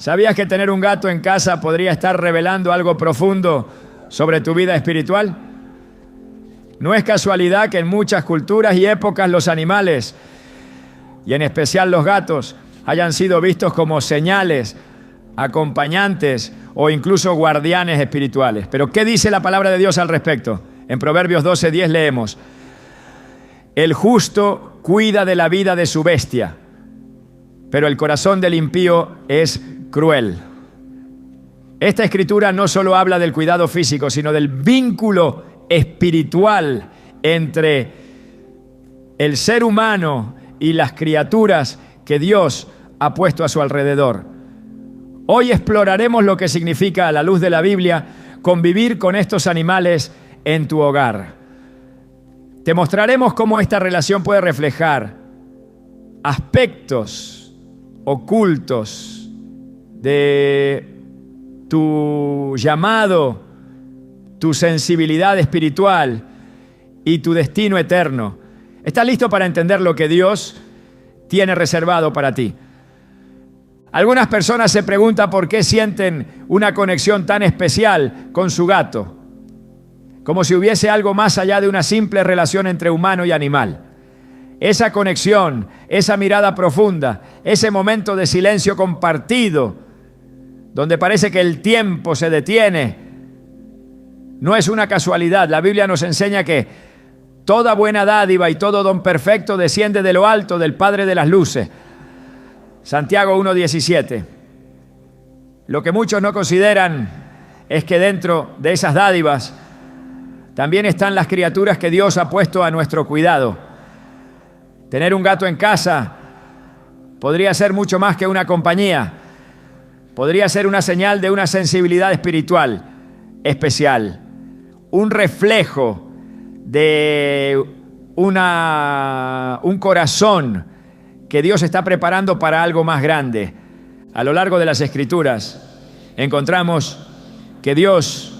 ¿Sabías que tener un gato en casa podría estar revelando algo profundo sobre tu vida espiritual? No es casualidad que en muchas culturas y épocas los animales, y en especial los gatos, hayan sido vistos como señales, acompañantes o incluso guardianes espirituales. Pero ¿qué dice la palabra de Dios al respecto? En Proverbios 12:10 leemos: el justo cuida de la vida de su bestia, pero el corazón del impío es cruel. Esta escritura no solo habla del cuidado físico, sino del vínculo espiritual entre el ser humano y las criaturas que Dios ha puesto a su alrededor. Hoy exploraremos lo que significa, a la luz de la Biblia, convivir con estos animales en tu hogar. Te mostraremos cómo esta relación puede reflejar aspectos ocultos de tu llamado, tu sensibilidad espiritual y tu destino eterno. ¿Estás listo para entender lo que Dios tiene reservado para ti? Algunas personas se preguntan por qué sienten una conexión tan especial con su gato, como si hubiese algo más allá de una simple relación entre humano y animal. Esa conexión, esa mirada profunda, ese momento de silencio compartido, donde parece que el tiempo se detiene, no es una casualidad. La Biblia nos enseña que toda buena dádiva y todo don perfecto desciende de lo alto, del Padre de las luces. Santiago 1:17. Lo que muchos no consideran es que dentro de esas dádivas también están las criaturas que Dios ha puesto a nuestro cuidado. Tener un gato en casa podría ser mucho más que una compañía. Podría ser una señal de una sensibilidad espiritual especial, un reflejo de un corazón que Dios está preparando para algo más grande. A lo largo de las Escrituras encontramos que Dios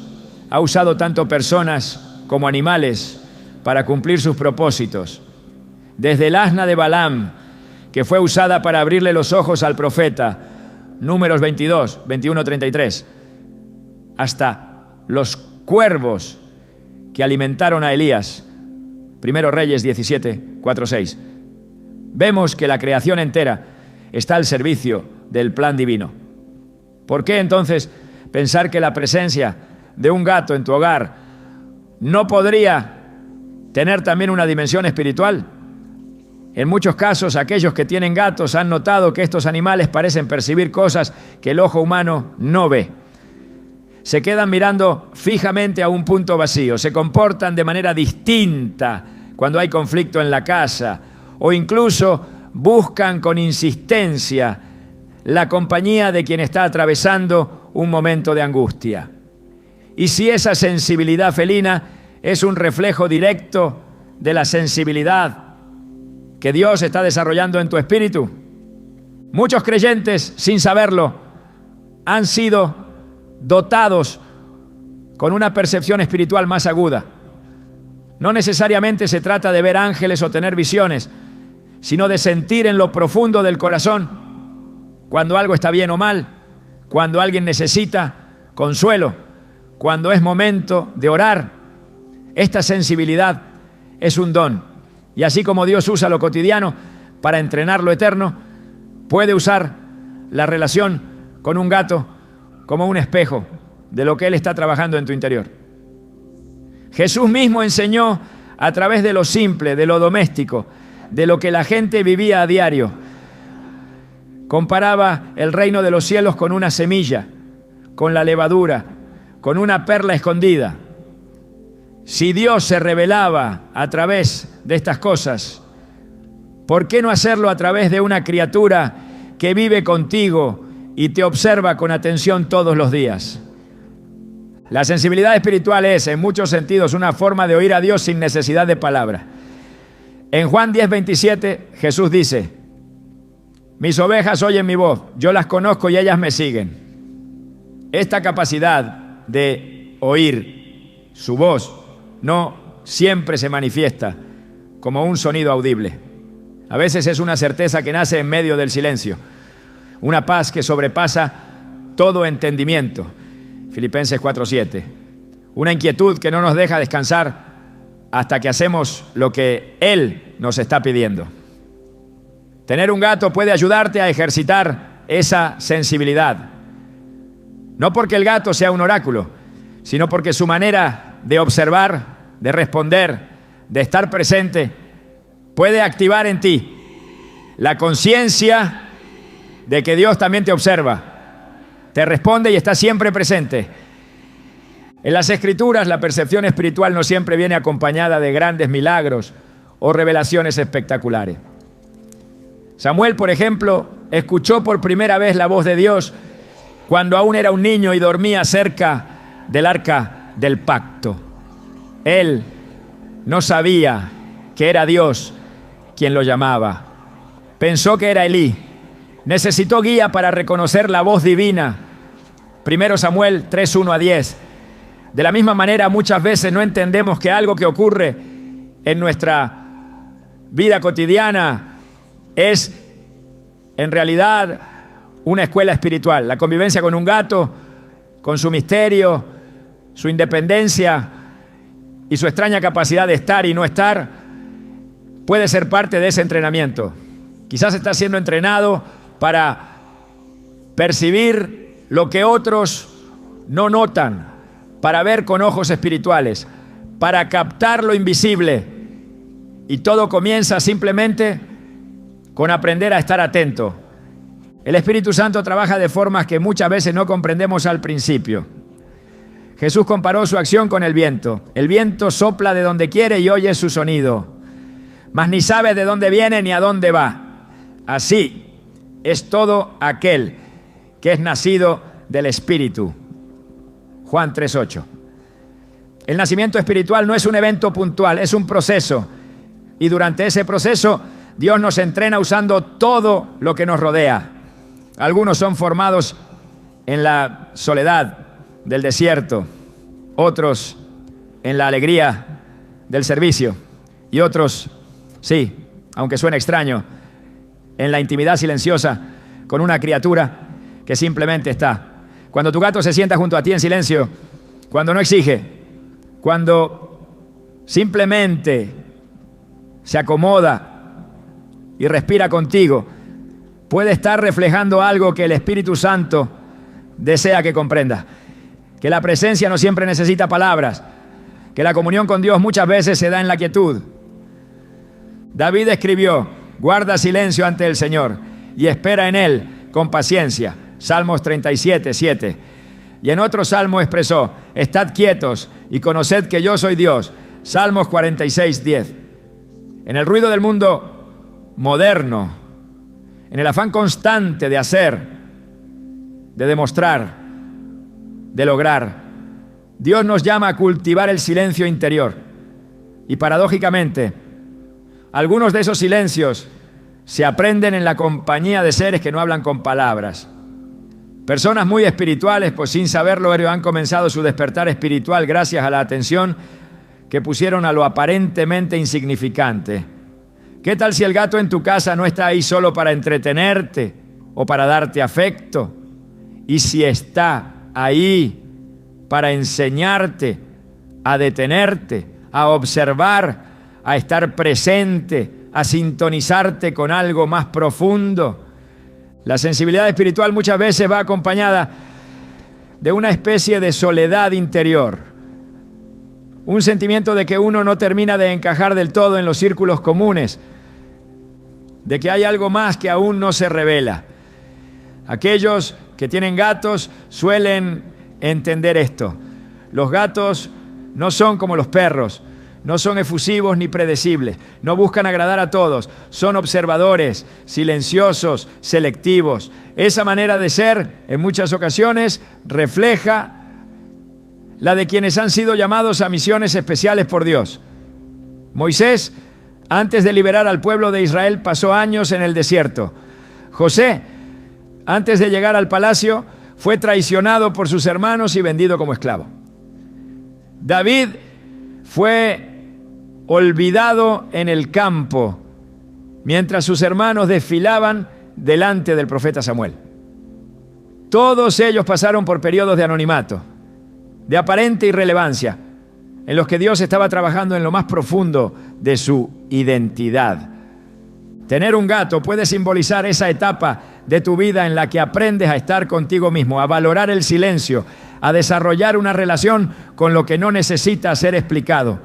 ha usado tanto personas como animales para cumplir sus propósitos. Desde el asna de Balaam, que fue usada para abrirle los ojos al profeta, Números 22, 21, 33, hasta los cuervos que alimentaron a Elías, Primero Reyes 17, 4, 6. Vemos que la creación entera está al servicio del plan divino. ¿Por qué entonces pensar que la presencia de un gato en tu hogar no podría tener también una dimensión espiritual? En muchos casos, aquellos que tienen gatos han notado que estos animales parecen percibir cosas que el ojo humano no ve. Se quedan mirando fijamente a un punto vacío, se comportan de manera distinta cuando hay conflicto en la casa, o incluso buscan con insistencia la compañía de quien está atravesando un momento de angustia. Y si esa sensibilidad felina es un reflejo directo de la sensibilidad que Dios está desarrollando en tu espíritu, muchos creyentes, sin saberlo, han sido dotados con una percepción espiritual más aguda. No necesariamente se trata de ver ángeles o tener visiones, sino de sentir en lo profundo del corazón cuando algo está bien o mal, cuando alguien necesita consuelo, cuando es momento de orar. Esta sensibilidad es un don. Y así como Dios usa lo cotidiano para entrenar lo eterno, puede usar la relación con un gato como un espejo de lo que Él está trabajando en tu interior. Jesús mismo enseñó a través de lo simple, de lo doméstico, de lo que la gente vivía a diario. Comparaba el reino de los cielos con una semilla, con la levadura, con una perla escondida. Si Dios se revelaba a través de estas cosas, ¿por qué no hacerlo a través de una criatura que vive contigo y te observa con atención todos los días? La sensibilidad espiritual es, en muchos sentidos, una forma de oír a Dios sin necesidad de palabra. En Juan 10:27, Jesús dice: mis ovejas oyen mi voz, yo las conozco y ellas me siguen. Esta capacidad de oír su voz no siempre se manifiesta como un sonido audible. A veces es una certeza que nace en medio del silencio, una paz que sobrepasa todo entendimiento. Filipenses 4:7. Una inquietud que no nos deja descansar hasta que hacemos lo que Él nos está pidiendo. Tener un gato puede ayudarte a ejercitar esa sensibilidad. No porque el gato sea un oráculo, sino porque su manera de observar, de responder, de estar presente, puede activar en ti la conciencia de que Dios también te observa, te responde y está siempre presente. En las Escrituras, la percepción espiritual no siempre viene acompañada de grandes milagros o revelaciones espectaculares. Samuel, por ejemplo, escuchó por primera vez la voz de Dios cuando aún era un niño y dormía cerca del arca del pacto. Él no sabía que era Dios quien lo llamaba. Pensó que era Elí. Necesitó guía para reconocer la voz divina. 1 Samuel 3:1-10. De la misma manera, muchas veces no entendemos que algo que ocurre en nuestra vida cotidiana es en realidad una escuela espiritual. La convivencia con un gato, con su misterio, su independencia y su extraña capacidad de estar y no estar, puede ser parte de ese entrenamiento. Quizás está siendo entrenado para percibir lo que otros no notan, para ver con ojos espirituales, para captar lo invisible. Y todo comienza simplemente con aprender a estar atento. El Espíritu Santo trabaja de formas que muchas veces no comprendemos al principio. Jesús comparó su acción con el viento. El viento sopla de donde quiere y oye su sonido, mas ni sabe de dónde viene ni a dónde va. Así es todo aquel que es nacido del Espíritu. Juan 3:8. El nacimiento espiritual no es un evento puntual, es un proceso. Y durante ese proceso, Dios nos entrena usando todo lo que nos rodea. Algunos son formados en la soledad del desierto, otros en la alegría del servicio y otros, sí, aunque suene extraño, en la intimidad silenciosa con una criatura que simplemente está. Cuando tu gato se sienta junto a ti en silencio, cuando no exige, cuando simplemente se acomoda y respira contigo, puede estar reflejando algo que el Espíritu Santo desea que comprenda. Que la presencia no siempre necesita palabras, que la comunión con Dios muchas veces se da en la quietud. David escribió: guarda silencio ante el Señor y espera en Él con paciencia. Salmos 37:7. Y en otro salmo expresó: estad quietos y conoced que yo soy Dios. Salmos 46:10. En el ruido del mundo moderno, en el afán constante de hacer, de demostrar, de lograr, Dios nos llama a cultivar el silencio interior. Y paradójicamente, algunos de esos silencios se aprenden en la compañía de seres que no hablan con palabras. Personas muy espirituales, pues sin saberlo, han comenzado su despertar espiritual gracias a la atención que pusieron a lo aparentemente insignificante. ¿Qué tal si el gato en tu casa no está ahí solo para entretenerte o para darte afecto? Y si está ahí para enseñarte a detenerte, a observar, a estar presente, a sintonizarte con algo más profundo. La sensibilidad espiritual muchas veces va acompañada de una especie de soledad interior, un sentimiento de que uno no termina de encajar del todo en los círculos comunes, de que hay algo más que aún no se revela. Aquellos que tienen gatos suelen entender esto. Los gatos no son como los perros, no son efusivos ni predecibles, no buscan agradar a todos, son observadores, silenciosos, selectivos. Esa manera de ser, en muchas ocasiones, refleja la de quienes han sido llamados a misiones especiales por Dios. Moisés, antes de liberar al pueblo de Israel, pasó años en el desierto. José, antes de llegar al palacio, fue traicionado por sus hermanos y vendido como esclavo. David fue olvidado en el campo mientras sus hermanos desfilaban delante del profeta Samuel. Todos ellos pasaron por periodos de anonimato, de aparente irrelevancia, en los que Dios estaba trabajando en lo más profundo de su identidad. Tener un gato puede simbolizar esa etapa de tu vida en la que aprendes a estar contigo mismo, a valorar el silencio, a desarrollar una relación con lo que no necesita ser explicado.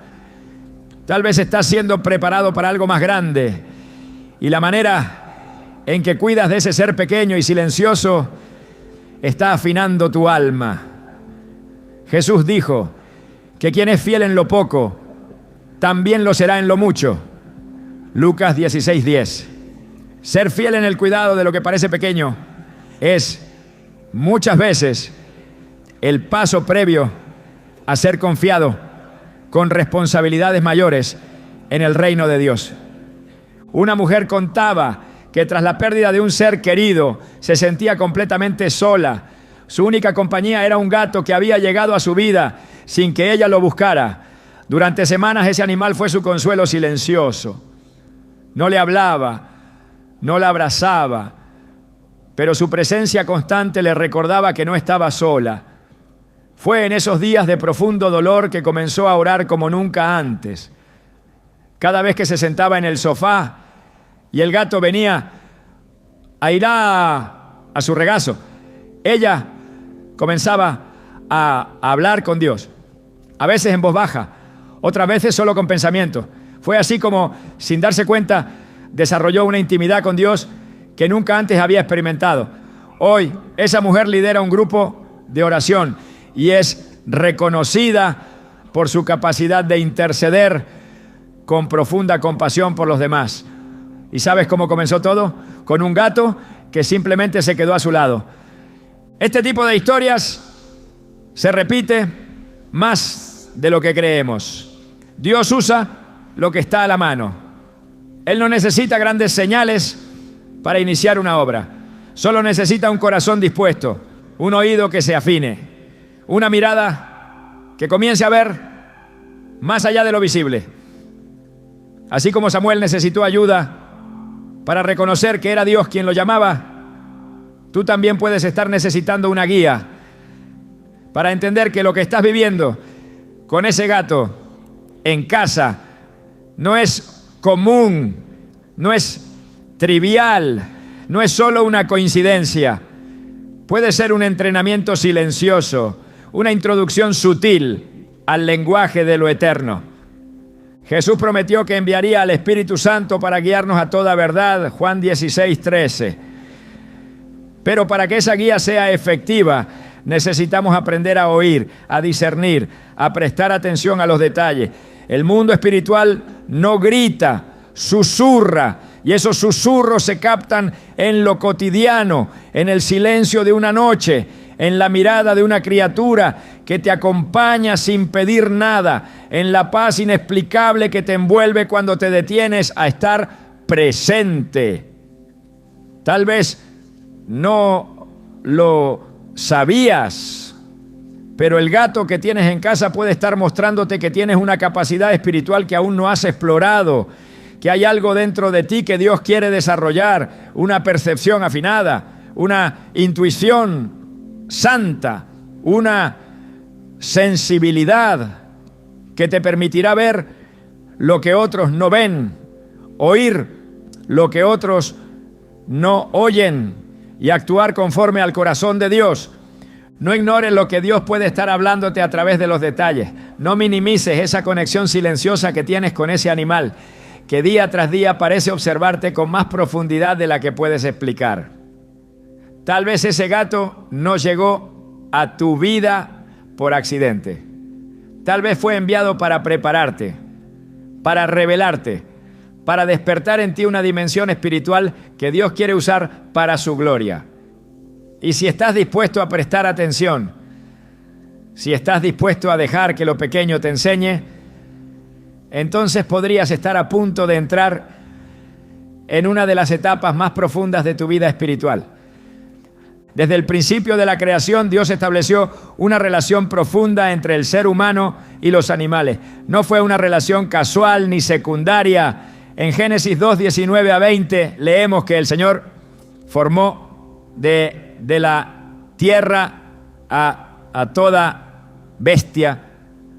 Tal vez estás siendo preparado para algo más grande y la manera en que cuidas de ese ser pequeño y silencioso está afinando tu alma. Jesús dijo que quien es fiel en lo poco, también lo será en lo mucho. Lucas 16:10. Ser fiel en el cuidado de lo que parece pequeño es muchas veces el paso previo a ser confiado con responsabilidades mayores en el reino de Dios. Una mujer contaba que tras la pérdida de un ser querido se sentía completamente sola. Su única compañía era un gato que había llegado a su vida sin que ella lo buscara. Durante semanas ese animal fue su consuelo silencioso. No le hablaba, no la abrazaba, pero su presencia constante le recordaba que no estaba sola. Fue en esos días de profundo dolor que comenzó a orar como nunca antes. Cada vez que se sentaba en el sofá y el gato venía a ir a su regazo, ella comenzaba a hablar con Dios, a veces en voz baja, otras veces solo con pensamientos. Fue así como, sin darse cuenta, desarrolló una intimidad con Dios que nunca antes había experimentado. Hoy, esa mujer lidera un grupo de oración y es reconocida por su capacidad de interceder con profunda compasión por los demás. ¿Y sabes cómo comenzó todo? Con un gato que simplemente se quedó a su lado. Este tipo de historias se repite más de lo que creemos. Dios usa lo que está a la mano. Él no necesita grandes señales para iniciar una obra. Solo necesita un corazón dispuesto, un oído que se afine, una mirada que comience a ver más allá de lo visible. Así como Samuel necesitó ayuda para reconocer que era Dios quien lo llamaba, tú también puedes estar necesitando una guía para entender que lo que estás viviendo con ese gato en casa no es común, no es trivial, no es solo una coincidencia. Puede ser un entrenamiento silencioso, una introducción sutil al lenguaje de lo eterno. Jesús prometió que enviaría al Espíritu Santo para guiarnos a toda verdad, Juan 16:13. Pero para que esa guía sea efectiva, necesitamos aprender a oír, a discernir, a prestar atención a los detalles. El mundo espiritual no grita, susurra, y esos susurros se captan en lo cotidiano, en el silencio de una noche, en la mirada de una criatura que te acompaña sin pedir nada, en la paz inexplicable que te envuelve cuando te detienes a estar presente. Tal vez no lo sabías, pero el gato que tienes en casa puede estar mostrándote que tienes una capacidad espiritual que aún no has explorado, que hay algo dentro de ti que Dios quiere desarrollar, una percepción afinada, una intuición santa, una sensibilidad que te permitirá ver lo que otros no ven, oír lo que otros no oyen y actuar conforme al corazón de Dios. No ignores lo que Dios puede estar hablándote a través de los detalles. No minimices esa conexión silenciosa que tienes con ese animal, que día tras día parece observarte con más profundidad de la que puedes explicar. Tal vez ese gato no llegó a tu vida por accidente. Tal vez fue enviado para prepararte, para revelarte, para despertar en ti una dimensión espiritual que Dios quiere usar para su gloria. Y si estás dispuesto a prestar atención, si estás dispuesto a dejar que lo pequeño te enseñe, entonces podrías estar a punto de entrar en una de las etapas más profundas de tu vida espiritual. Desde el principio de la creación, Dios estableció una relación profunda entre el ser humano y los animales. No fue una relación casual ni secundaria. En Génesis 2, 19 a 20 leemos que el Señor formó de la tierra a toda bestia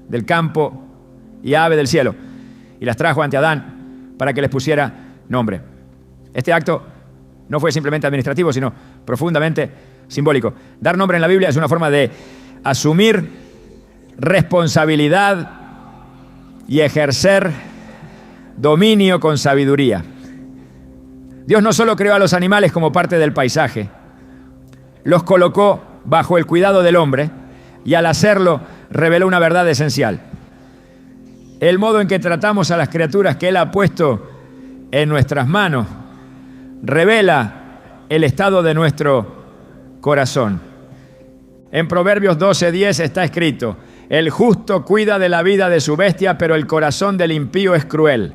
del campo y ave del cielo, y las trajo ante Adán para que les pusiera nombre. Este acto no fue simplemente administrativo, sino profundamente simbólico. Dar nombre en la Biblia es una forma de asumir responsabilidad y ejercer dominio con sabiduría. Dios no solo creó a los animales como parte del paisaje, los colocó bajo el cuidado del hombre y al hacerlo reveló una verdad esencial. El modo en que tratamos a las criaturas que Él ha puesto en nuestras manos revela el estado de nuestro corazón. En Proverbios 12:10 está escrito: el justo cuida de la vida de su bestia, pero el corazón del impío es cruel.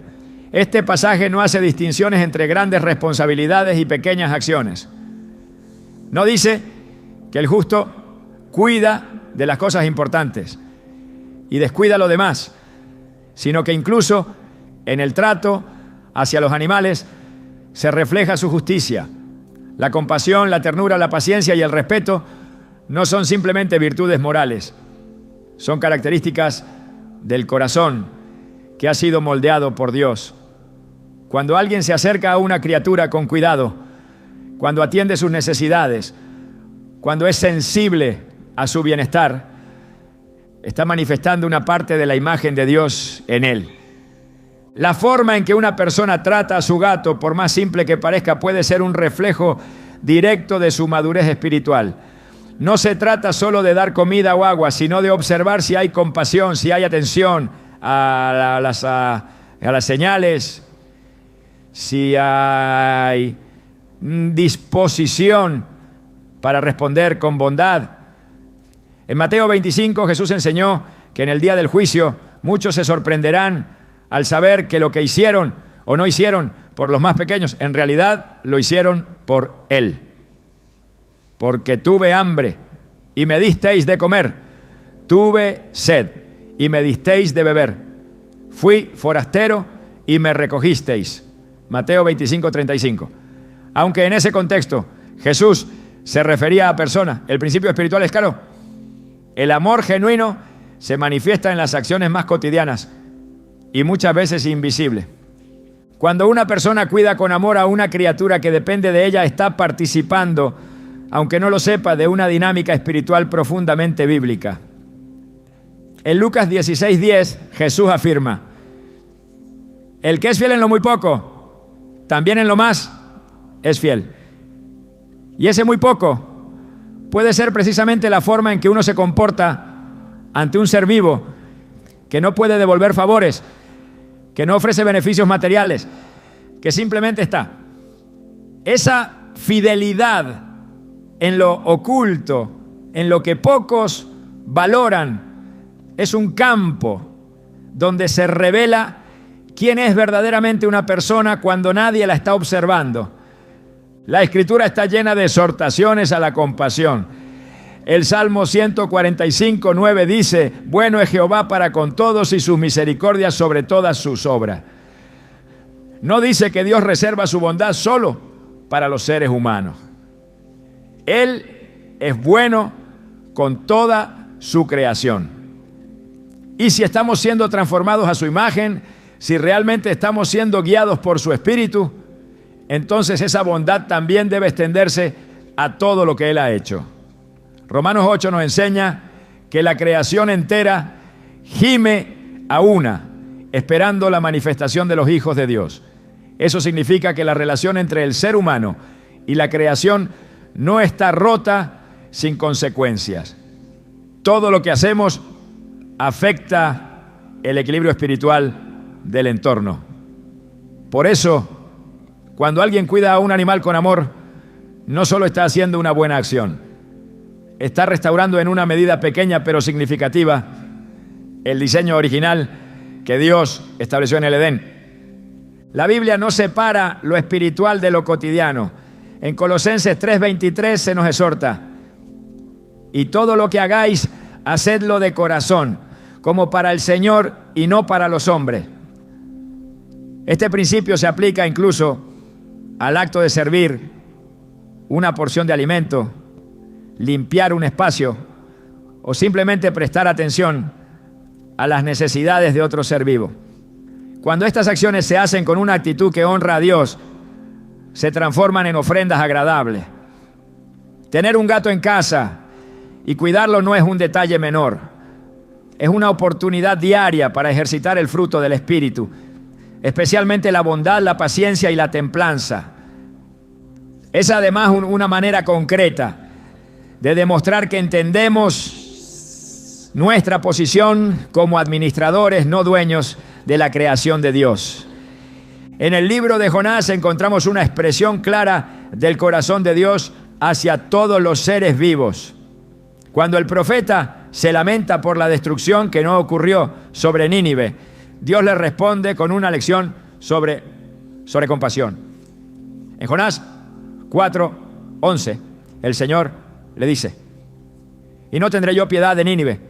Este pasaje no hace distinciones entre grandes responsabilidades y pequeñas acciones. No dice que el justo cuida de las cosas importantes y descuida lo demás, sino que incluso en el trato hacia los animales se refleja su justicia. La compasión, la ternura, la paciencia y el respeto no son simplemente virtudes morales, son características del corazón que ha sido moldeado por Dios. Cuando alguien se acerca a una criatura con cuidado, cuando atiende sus necesidades, cuando es sensible a su bienestar, está manifestando una parte de la imagen de Dios en él. La forma en que una persona trata a su gato, por más simple que parezca, puede ser un reflejo directo de su madurez espiritual. No se trata solo de dar comida o agua, sino de observar si hay compasión, si hay atención a las señales, si hay disposición para responder con bondad. En Mateo 25 Jesús enseñó que en el día del juicio muchos se sorprenderán al saber que lo que hicieron o no hicieron por los más pequeños, en realidad lo hicieron por Él. Porque tuve hambre y me disteis de comer, tuve sed y me disteis de beber, fui forastero y me recogisteis. Mateo 25:35. Aunque en ese contexto Jesús se refería a personas, el principio espiritual es claro. El amor genuino se manifiesta en las acciones más cotidianas y muchas veces invisible. Cuando una persona cuida con amor a una criatura que depende de ella, está participando, aunque no lo sepa, de una dinámica espiritual profundamente bíblica. En Lucas 16:10, Jesús afirma: el que es fiel en lo muy poco, también en lo más es fiel. Y ese muy poco puede ser precisamente la forma en que uno se comporta ante un ser vivo que no puede devolver favores, que no ofrece beneficios materiales, que simplemente está. Esa fidelidad en lo oculto, en lo que pocos valoran, es un campo donde se revela quién es verdaderamente una persona cuando nadie la está observando. La Escritura está llena de exhortaciones a la compasión. El Salmo 145:9 dice: bueno es Jehová para con todos y sus misericordias sobre todas sus obras. No dice que Dios reserva su bondad solo para los seres humanos. Él es bueno con toda su creación. Y si estamos siendo transformados a su imagen, si realmente estamos siendo guiados por su Espíritu, entonces esa bondad también debe extenderse a todo lo que Él ha hecho. Romanos 8 nos enseña que la creación entera gime a una, esperando la manifestación de los hijos de Dios. Eso significa que la relación entre el ser humano y la creación no está rota sin consecuencias. Todo lo que hacemos afecta el equilibrio espiritual del entorno. Por eso, cuando alguien cuida a un animal con amor, no solo está haciendo una buena acción, está restaurando en una medida pequeña pero significativa el diseño original que Dios estableció en el Edén. La Biblia no separa lo espiritual de lo cotidiano. En Colosenses 3:23 se nos exhorta: y todo lo que hagáis, hacedlo de corazón, como para el Señor y no para los hombres. Este principio se aplica incluso al acto de servir una porción de alimento limpiar un espacio o simplemente prestar atención a las necesidades de otro ser vivo. Cuando estas acciones se hacen con una actitud que honra a Dios, se transforman en ofrendas agradables. Tener un gato en casa y cuidarlo no es un detalle menor. Es una oportunidad diaria para ejercitar el fruto del Espíritu, especialmente la bondad, la paciencia y la templanza. Es además una manera concreta de demostrar que entendemos nuestra posición como administradores, no dueños de la creación de Dios. En el libro de Jonás encontramos una expresión clara del corazón de Dios hacia todos los seres vivos. Cuando el profeta se lamenta por la destrucción que no ocurrió sobre Nínive, Dios le responde con una lección sobre compasión. En Jonás 4:11, el Señor le dice: y no tendré yo piedad de Nínive,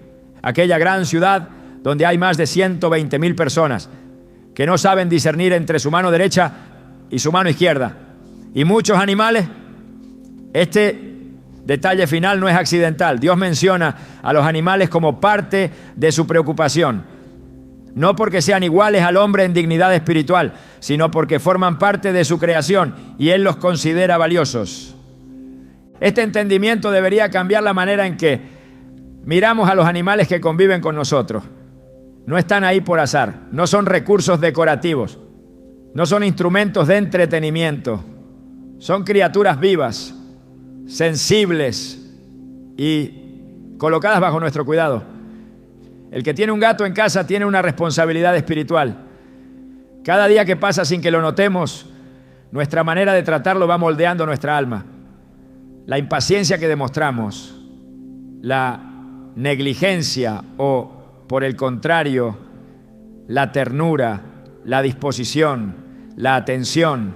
aquella gran ciudad donde hay más de 120,000 personas que no saben discernir entre su mano derecha y su mano izquierda, y muchos animales. Este detalle final no es accidental. Dios menciona a los animales como parte de su preocupación, no porque sean iguales al hombre en dignidad espiritual, sino porque forman parte de su creación y Él los considera valiosos. Este entendimiento debería cambiar la manera en que miramos a los animales que conviven con nosotros. No están ahí por azar, no son recursos decorativos, no son instrumentos de entretenimiento, son criaturas vivas, sensibles y colocadas bajo nuestro cuidado. El que tiene un gato en casa tiene una responsabilidad espiritual. Cada día que pasa sin que lo notemos, nuestra manera de tratarlo va moldeando nuestra alma. La impaciencia que demostramos, la negligencia o, por el contrario, la ternura, la disposición, la atención,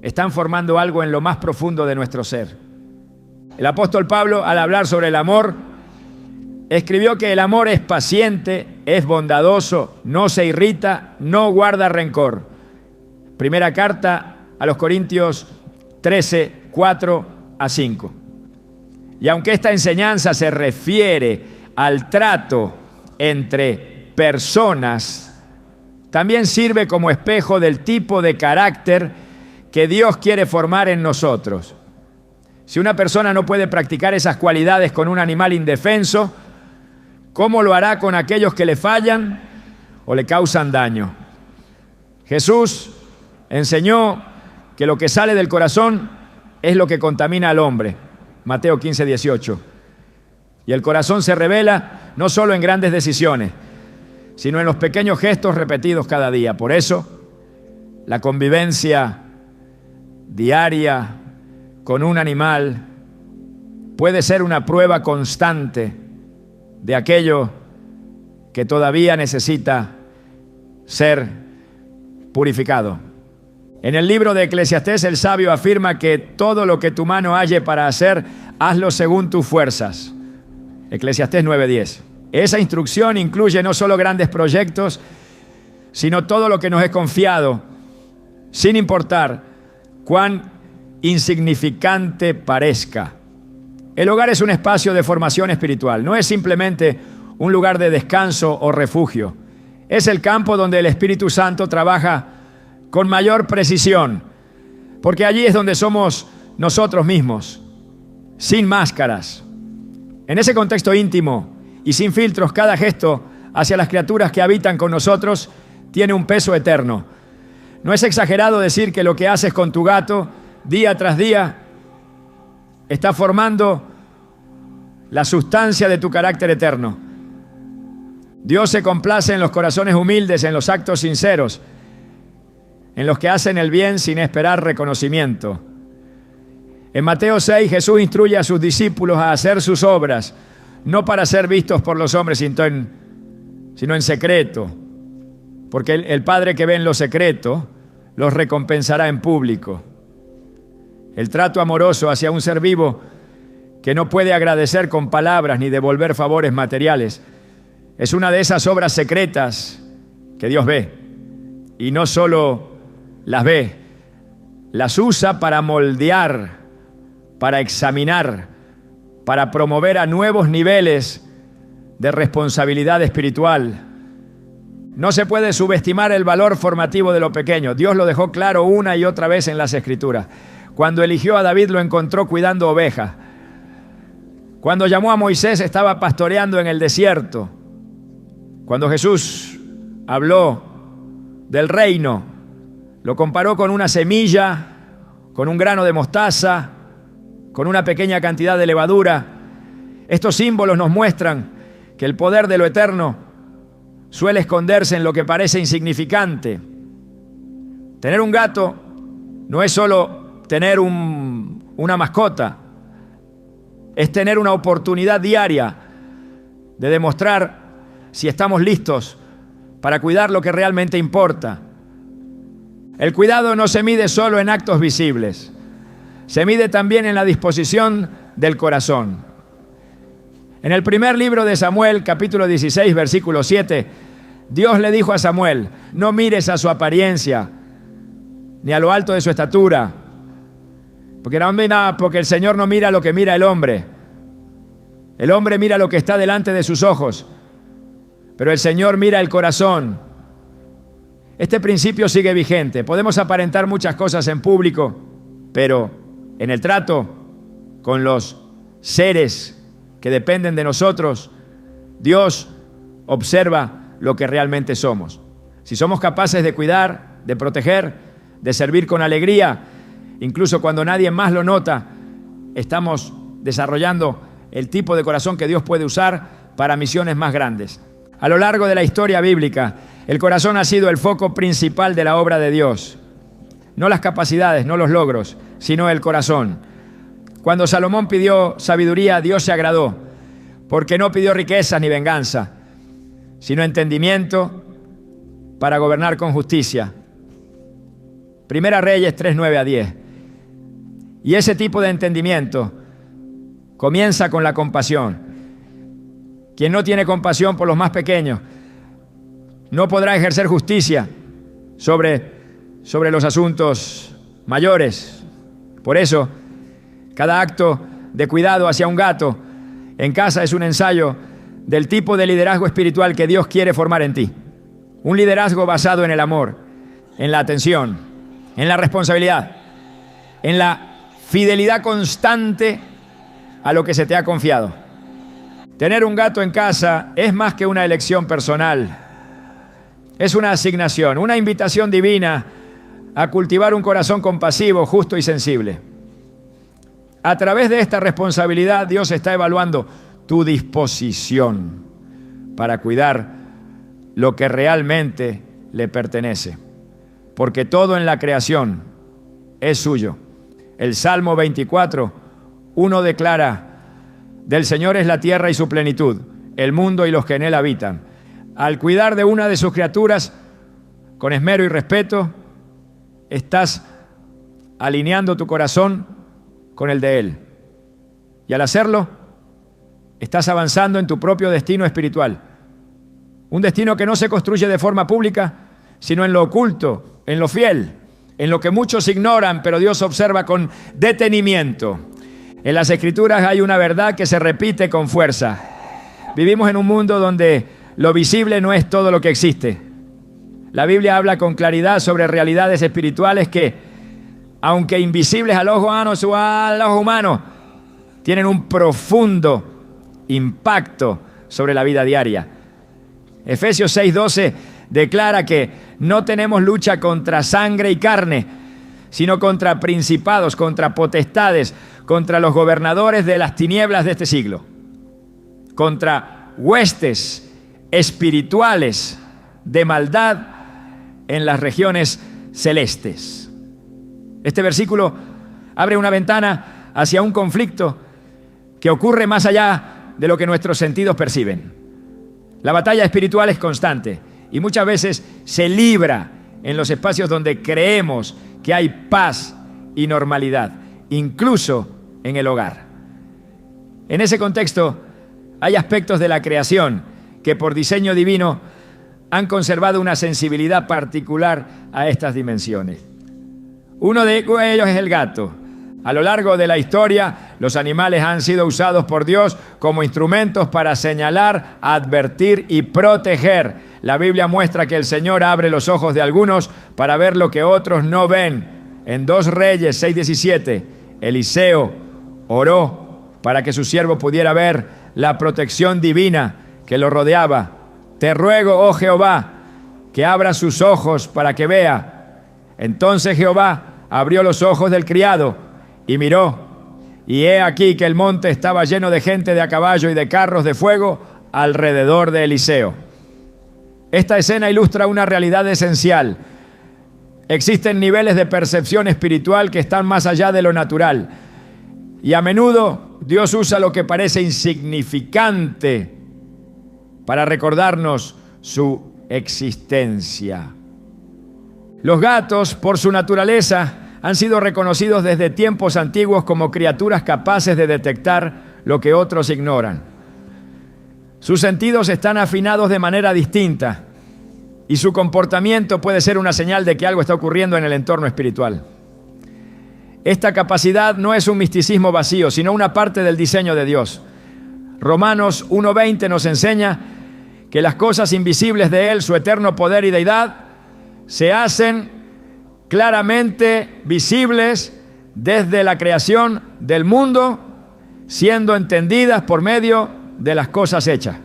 están formando algo en lo más profundo de nuestro ser. El apóstol Pablo, al hablar sobre el amor, escribió que el amor es paciente, es bondadoso, no se irrita, no guarda rencor. Primera carta a los Corintios 13, 4-5. Y aunque esta enseñanza se refiere al trato entre personas, también sirve como espejo del tipo de carácter que Dios quiere formar en nosotros. Si una persona no puede practicar esas cualidades con un animal indefenso, ¿cómo lo hará con aquellos que le fallan o le causan daño? Jesús enseñó que lo que sale del corazón es lo que contamina al hombre. Mateo 15:18. Y el corazón se revela no solo en grandes decisiones, sino en los pequeños gestos repetidos cada día. Por eso, la convivencia diaria con un animal puede ser una prueba constante de aquello que todavía necesita ser purificado. En el libro de Eclesiastés, el sabio afirma que todo lo que tu mano halle para hacer, hazlo según tus fuerzas. Eclesiastés 9:10. Esa instrucción incluye no solo grandes proyectos, sino todo lo que nos es confiado, sin importar cuán insignificante parezca. El hogar es un espacio de formación espiritual, no es simplemente un lugar de descanso o refugio. Es el campo donde el Espíritu Santo trabaja con mayor precisión, porque allí es donde somos nosotros mismos, sin máscaras. En ese contexto íntimo y sin filtros, cada gesto hacia las criaturas que habitan con nosotros tiene un peso eterno. No es exagerado decir que lo que haces con tu gato día tras día está formando la sustancia de tu carácter eterno. Dios se complace en los corazones humildes, en los actos sinceros, en los que hacen el bien sin esperar reconocimiento. En Mateo 6, Jesús instruye a sus discípulos a hacer sus obras, no para ser vistos por los hombres, sino en secreto, porque el Padre que ve en lo secreto los recompensará en público. El trato amoroso hacia un ser vivo que no puede agradecer con palabras ni devolver favores materiales es una de esas obras secretas que Dios ve. Y no solo las ve, las usa para moldear, para examinar, para promover a nuevos niveles de responsabilidad espiritual. No se puede subestimar el valor formativo de lo pequeño. Dios lo dejó claro una y otra vez en las Escrituras. Cuando eligió a David lo encontró cuidando ovejas. Cuando llamó a Moisés estaba pastoreando en el desierto. Cuando Jesús habló del reino, lo comparó con una semilla, con un grano de mostaza, con una pequeña cantidad de levadura. Estos símbolos nos muestran que el poder de lo eterno suele esconderse en lo que parece insignificante. Tener un gato no es solo tener una mascota, es tener una oportunidad diaria de demostrar si estamos listos para cuidar lo que realmente importa. El cuidado no se mide solo en actos visibles, se mide también en la disposición del corazón. En el primer libro de Samuel, capítulo 16, versículo 7, Dios le dijo a Samuel: no mires a su apariencia, ni a lo alto de su estatura, porque el Señor no mira lo que mira el hombre. El hombre mira lo que está delante de sus ojos, pero el Señor mira el corazón. Este principio sigue vigente. Podemos aparentar muchas cosas en público, pero en el trato con los seres que dependen de nosotros, Dios observa lo que realmente somos. Si somos capaces de cuidar, de proteger, de servir con alegría, incluso cuando nadie más lo nota, estamos desarrollando el tipo de corazón que Dios puede usar para misiones más grandes. A lo largo de la historia bíblica, el corazón ha sido el foco principal de la obra de Dios. No las capacidades, no los logros, sino el corazón. Cuando Salomón pidió sabiduría, Dios se agradó, porque no pidió riqueza ni venganza, sino entendimiento para gobernar con justicia. Primera Reyes 3, 9 a 10. Y ese tipo de entendimiento comienza con la compasión. Quien no tiene compasión por los más pequeños no podrá ejercer justicia sobre los asuntos mayores. Por eso, cada acto de cuidado hacia un gato en casa es un ensayo del tipo de liderazgo espiritual que Dios quiere formar en ti. Un liderazgo basado en el amor, en la atención, en la responsabilidad, en la fidelidad constante a lo que se te ha confiado. Tener un gato en casa es más que una elección personal. Es una asignación, una invitación divina a cultivar un corazón compasivo, justo y sensible. A través de esta responsabilidad, Dios está evaluando tu disposición para cuidar lo que realmente le pertenece. Porque todo en la creación es suyo. El Salmo 24, 1 declara: del Señor es la tierra y su plenitud, el mundo y los que en él habitan. Al cuidar de una de sus criaturas con esmero y respeto, estás alineando tu corazón con el de Él. Y al hacerlo, estás avanzando en tu propio destino espiritual. Un destino que no se construye de forma pública, sino en lo oculto, en lo fiel, en lo que muchos ignoran, pero Dios observa con detenimiento. En las Escrituras hay una verdad que se repite con fuerza. Vivimos en un mundo donde lo visible no es todo lo que existe. La Biblia habla con claridad sobre realidades espirituales que, aunque invisibles al ojo humano, tienen un profundo impacto sobre la vida diaria. Efesios 6:12 declara que no tenemos lucha contra sangre y carne, sino contra principados, contra potestades, contra los gobernadores de las tinieblas de este siglo, contra huestes espirituales de maldad en las regiones celestes. Este versículo abre una ventana hacia un conflicto que ocurre más allá de lo que nuestros sentidos perciben. La batalla espiritual es constante y muchas veces se libra en los espacios donde creemos que hay paz y normalidad, incluso en el hogar. En ese contexto, hay aspectos de la creación que por diseño divino han conservado una sensibilidad particular a estas dimensiones. Uno de ellos es el gato. A lo largo de la historia, los animales han sido usados por Dios como instrumentos para señalar, advertir y proteger. La Biblia muestra que el Señor abre los ojos de algunos para ver lo que otros no ven. En 2 Reyes 6:17, Eliseo oró para que su siervo pudiera ver la protección divina que lo rodeaba. Te ruego, oh Jehová, que abra sus ojos para que vea. Entonces Jehová abrió los ojos del criado y miró, y he aquí que el monte estaba lleno de gente de a caballo y de carros de fuego alrededor de Eliseo. Esta escena ilustra una realidad esencial. Existen niveles de percepción espiritual que están más allá de lo natural. Y a menudo Dios usa lo que parece insignificante para recordarnos su existencia. Los gatos, por su naturaleza, han sido reconocidos desde tiempos antiguos como criaturas capaces de detectar lo que otros ignoran. Sus sentidos están afinados de manera distinta y su comportamiento puede ser una señal de que algo está ocurriendo en el entorno espiritual. Esta capacidad no es un misticismo vacío, sino una parte del diseño de Dios. Romanos 1:20 nos enseña que las cosas invisibles de Él, su eterno poder y deidad, se hacen claramente visibles desde la creación del mundo, siendo entendidas por medio de las cosas hechas.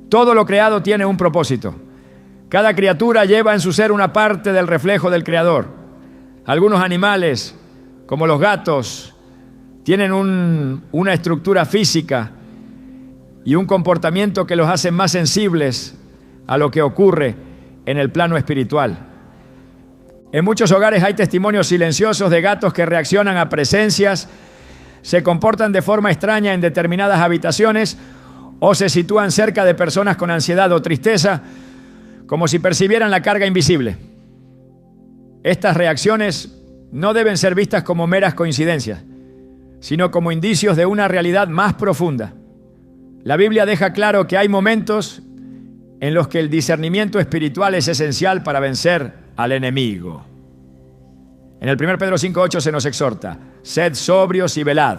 Todo lo creado tiene un propósito. Cada criatura lleva en su ser una parte del reflejo del Creador. Algunos animales, como los gatos, tienen una estructura física y un comportamiento que los hacen más sensibles a lo que ocurre en el plano espiritual. En muchos hogares hay testimonios silenciosos de gatos que reaccionan a presencias, se comportan de forma extraña en determinadas habitaciones o se sitúan cerca de personas con ansiedad o tristeza, como si percibieran la carga invisible. Estas reacciones no deben ser vistas como meras coincidencias, sino como indicios de una realidad más profunda. La Biblia deja claro que hay momentos en los que el discernimiento espiritual es esencial para vencer al enemigo. En el 1 Pedro 5:8 se nos exhorta: sed sobrios y velad,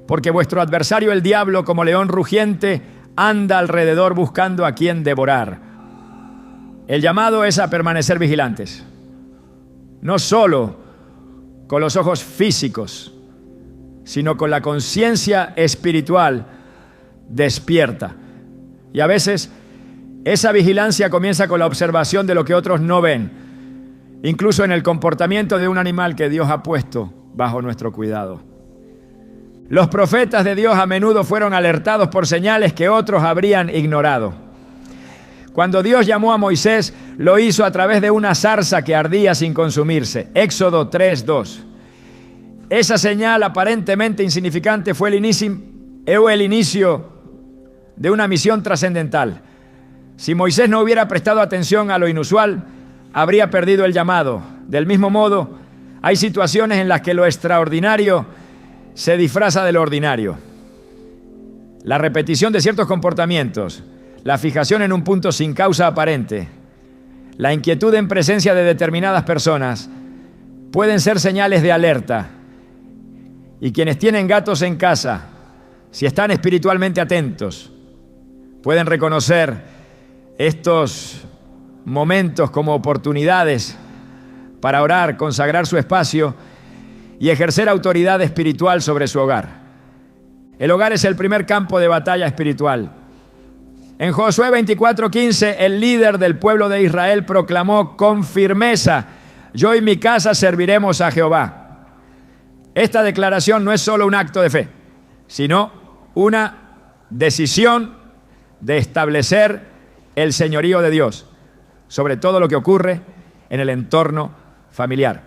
porque vuestro adversario el diablo, como león rugiente, anda alrededor buscando a quien devorar. El llamado es a permanecer vigilantes, no solo con los ojos físicos, sino con la conciencia espiritual despierta. Y a veces esa vigilancia comienza con la observación de lo que otros no ven, incluso en el comportamiento de un animal que Dios ha puesto bajo nuestro cuidado. Los profetas de Dios a menudo fueron alertados por señales que otros habrían ignorado. Cuando Dios llamó a Moisés, lo hizo a través de una zarza que ardía sin consumirse. Éxodo 3:2. Esa señal aparentemente insignificante fue el inicio de una misión trascendental. Si Moisés no hubiera prestado atención a lo inusual, habría perdido el llamado. Del mismo modo, hay situaciones en las que lo extraordinario se disfraza de lo ordinario. La repetición de ciertos comportamientos, la fijación en un punto sin causa aparente, la inquietud en presencia de determinadas personas pueden ser señales de alerta. Y quienes tienen gatos en casa, si están espiritualmente atentos, pueden reconocer estos momentos como oportunidades para orar, consagrar su espacio y ejercer autoridad espiritual sobre su hogar. El hogar es el primer campo de batalla espiritual. En Josué 24:15, el líder del pueblo de Israel proclamó con firmeza: yo y mi casa serviremos a Jehová. Esta declaración no es solo un acto de fe, sino una decisión de establecer el señorío de Dios sobre todo lo que ocurre en el entorno familiar.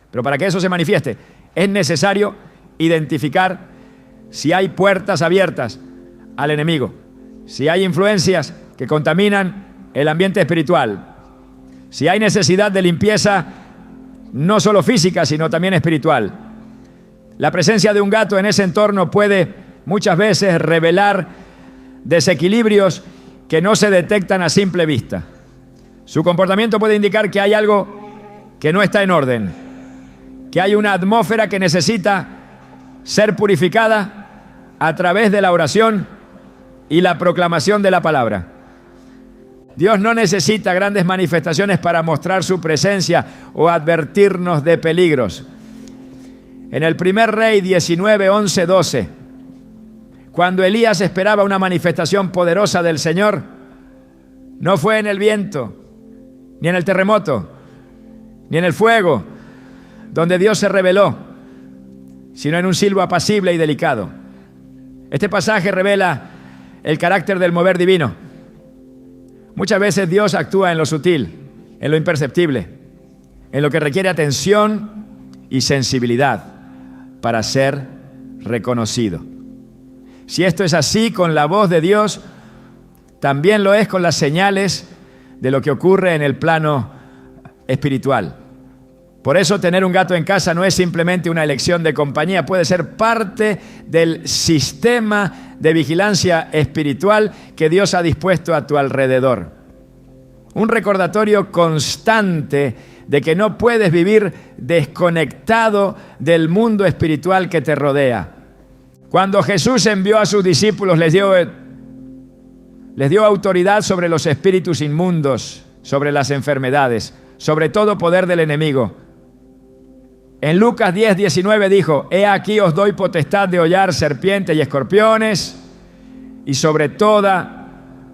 Pero para que eso se manifieste, es necesario identificar si hay puertas abiertas al enemigo, si hay influencias que contaminan el ambiente espiritual, si hay necesidad de limpieza no solo física, sino también espiritual. La presencia de un gato en ese entorno puede muchas veces revelar desequilibrios que no se detectan a simple vista. Su comportamiento puede indicar que hay algo que no está en orden. que hay una atmósfera que necesita ser purificada a través de la oración y la proclamación de la palabra. Dios no necesita grandes manifestaciones para mostrar su presencia o advertirnos de peligros. En el primer Rey 19, 11, 12, cuando Elías esperaba una manifestación poderosa del Señor, no fue en el viento, ni en el terremoto, ni en el fuego, donde Dios se reveló, sino en un silbo apacible y delicado. Este pasaje revela el carácter del mover divino. Muchas veces Dios actúa en lo sutil, en lo imperceptible, en lo que requiere atención y sensibilidad para ser reconocido. Si esto es así con la voz de Dios, también lo es con las señales de lo que ocurre en el plano espiritual. Por eso tener un gato en casa no es simplemente una elección de compañía, puede ser parte del sistema de vigilancia espiritual que Dios ha dispuesto a tu alrededor. Un recordatorio constante de que no puedes vivir desconectado del mundo espiritual que te rodea. Cuando Jesús envió a sus discípulos, les dio autoridad sobre los espíritus inmundos, sobre las enfermedades, sobre todo poder del enemigo. En Lucas 10, 19 dijo: he aquí os doy potestad de hollar serpientes y escorpiones y sobre toda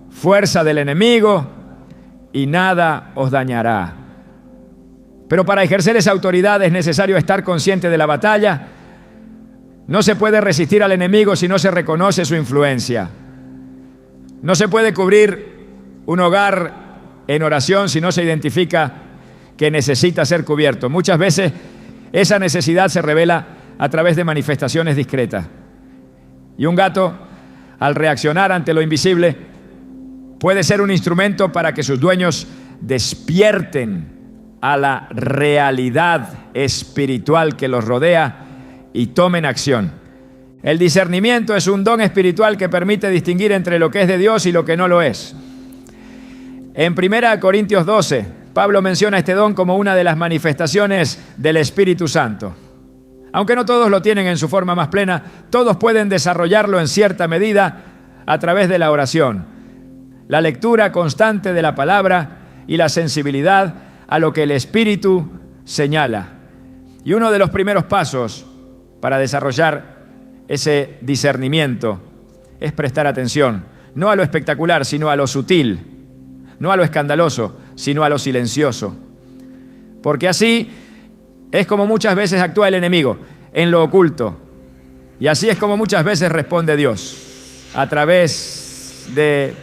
fuerza del enemigo, y nada os dañará. Pero para ejercer esa autoridad es necesario estar consciente de la batalla. No se puede resistir al enemigo si no se reconoce su influencia. No se puede cubrir un hogar en oración si no se identifica que necesita ser cubierto. Muchas veces esa necesidad se revela a través de manifestaciones discretas. Y un gato, al reaccionar ante lo invisible, puede ser un instrumento para que sus dueños despierten a la realidad espiritual que los rodea y tomen acción. El discernimiento es un don espiritual que permite distinguir entre lo que es de Dios y lo que no lo es. En 1 Corintios 12, Pablo menciona este don como una de las manifestaciones del Espíritu Santo. Aunque no todos lo tienen en su forma más plena, todos pueden desarrollarlo en cierta medida a través de la oración, la lectura constante de la palabra y la sensibilidad a lo que el Espíritu señala. Y uno de los primeros pasos para desarrollar ese discernimiento es prestar atención, no a lo espectacular, sino a lo sutil, no a lo escandaloso, sino a lo silencioso. Porque así es como muchas veces actúa el enemigo, en lo oculto. Y así es como muchas veces responde Dios, a través de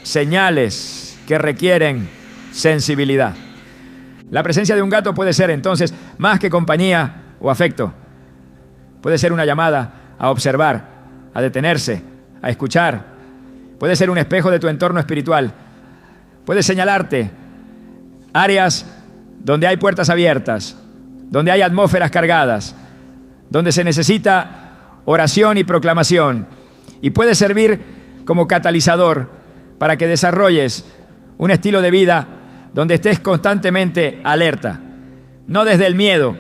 señales que requieren sensibilidad. La presencia de un gato puede ser entonces más que compañía o afecto. Puede ser una llamada a observar, a detenerse, a escuchar. Puede ser un espejo de tu entorno espiritual. Puede señalarte áreas donde hay puertas abiertas, donde hay atmósferas cargadas, donde se necesita oración y proclamación. Y puede servir como catalizador para que desarrolles un estilo de vida donde estés constantemente alerta, no desde el miedo,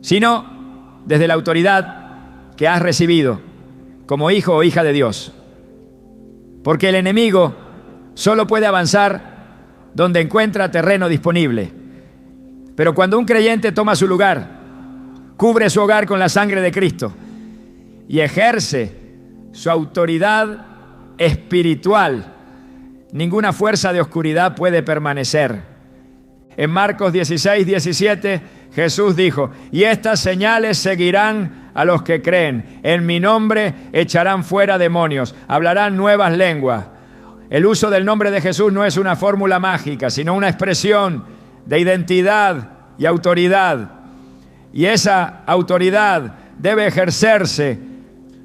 sino desde la autoridad que has recibido como hijo o hija de Dios. Porque el enemigo solo puede avanzar donde encuentra terreno disponible. Pero cuando un creyente toma su lugar, cubre su hogar con la sangre de Cristo y ejerce su autoridad espiritual, ninguna fuerza de oscuridad puede permanecer. En Marcos 16, 17, Jesús dijo: y estas señales seguirán a los que creen. En mi nombre echarán fuera demonios, hablarán nuevas lenguas. El uso del nombre de Jesús no es una fórmula mágica, sino una expresión de identidad y autoridad. Y esa autoridad debe ejercerse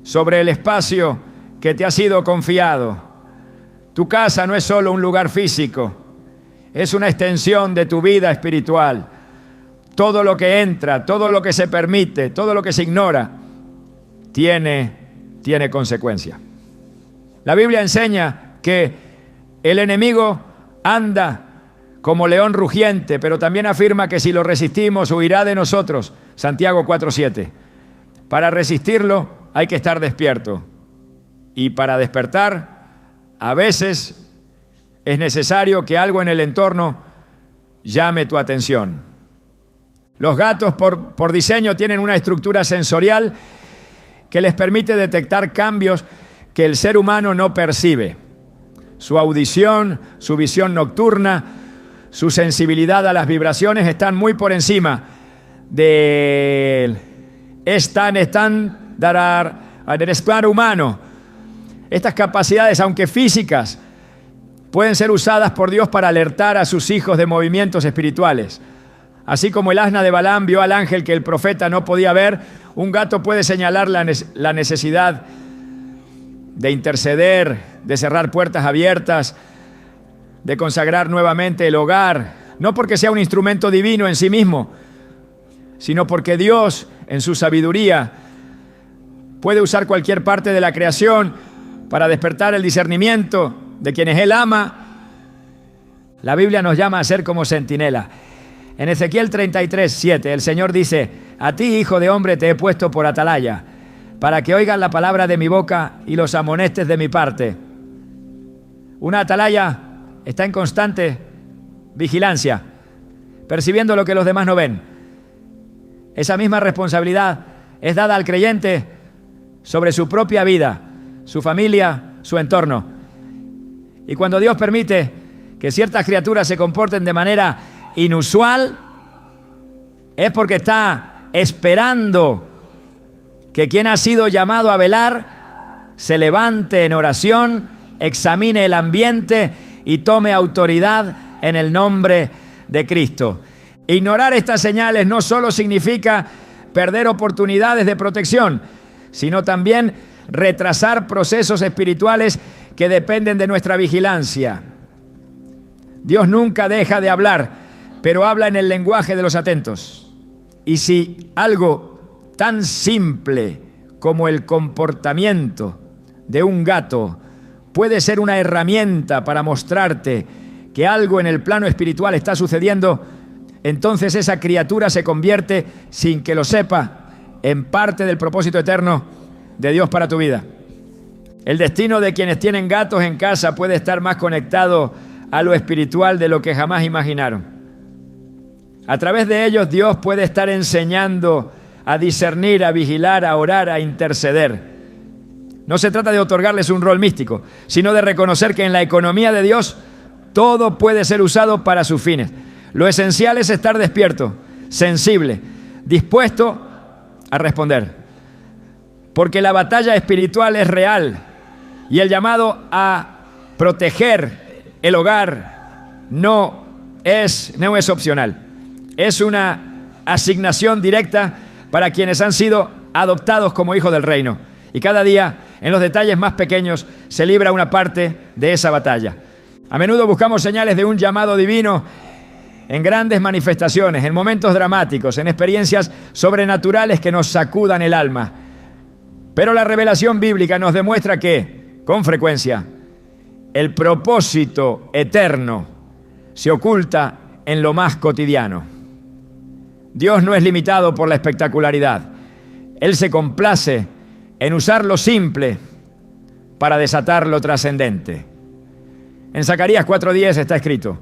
sobre el espacio que te ha sido confiado. Tu casa no es solo un lugar físico, es una extensión de tu vida espiritual. Todo lo que entra, todo lo que se permite, todo lo que se ignora, tiene consecuencia. La Biblia enseña que el enemigo anda como león rugiente, pero también afirma que si lo resistimos, huirá de nosotros. Santiago 4:7. Para resistirlo hay que estar despierto. Y para despertar, a veces es necesario que algo en el entorno llame tu atención. Los gatos por diseño tienen una estructura sensorial que les permite detectar cambios que el ser humano no percibe. Su audición, su visión nocturna, su sensibilidad a las vibraciones están muy por encima del estándar humano. Estas capacidades, aunque físicas, pueden ser usadas por Dios para alertar a sus hijos de movimientos espirituales. Así como el asna de Balaam vio al ángel que el profeta no podía ver, un gato puede señalar la necesidad de interceder, de cerrar puertas abiertas, de consagrar nuevamente el hogar, no porque sea un instrumento divino en sí mismo, sino porque Dios, en su sabiduría, puede usar cualquier parte de la creación para despertar el discernimiento de quienes Él ama. La Biblia nos llama a ser como centinela. En Ezequiel 33:7, el Señor dice: a ti, hijo de hombre, te he puesto por atalaya, para que oigas la palabra de mi boca y los amonestes de mi parte. Una atalaya está en constante vigilancia, percibiendo lo que los demás no ven. Esa misma responsabilidad es dada al creyente sobre su propia vida, su familia, su entorno. Y cuando Dios permite que ciertas criaturas se comporten de manera inusual, es porque está esperando que quien ha sido llamado a velar se levante en oración, examine el ambiente y tome autoridad en el nombre de Cristo. Ignorar estas señales no solo significa perder oportunidades de protección, sino también retrasar procesos espirituales que dependen de nuestra vigilancia. Dios nunca deja de hablar, pero habla en el lenguaje de los atentos. Y si algo tan simple como el comportamiento de un gato puede ser una herramienta para mostrarte que algo en el plano espiritual está sucediendo, entonces esa criatura se convierte, sin que lo sepa, en parte del propósito eterno de Dios para tu vida. El destino de quienes tienen gatos en casa puede estar más conectado a lo espiritual de lo que jamás imaginaron. A través de ellos Dios puede estar enseñando a discernir, a vigilar, a orar, a interceder. No se trata de otorgarles un rol místico, sino de reconocer que en la economía de Dios todo puede ser usado para sus fines. Lo esencial es estar despierto, sensible, dispuesto a responder. Porque la batalla espiritual es real y el llamado a proteger el hogar no es opcional. Es una asignación directa para quienes han sido adoptados como hijos del reino. Y cada día, en los detalles más pequeños, se libra una parte de esa batalla. A menudo buscamos señales de un llamado divino en grandes manifestaciones, en momentos dramáticos, en experiencias sobrenaturales que nos sacudan el alma. Pero la revelación bíblica nos demuestra que, con frecuencia, el propósito eterno se oculta en lo más cotidiano. Dios no es limitado por la espectacularidad. Él se complace en usar lo simple para desatar lo trascendente. En Zacarías 4:10 está escrito: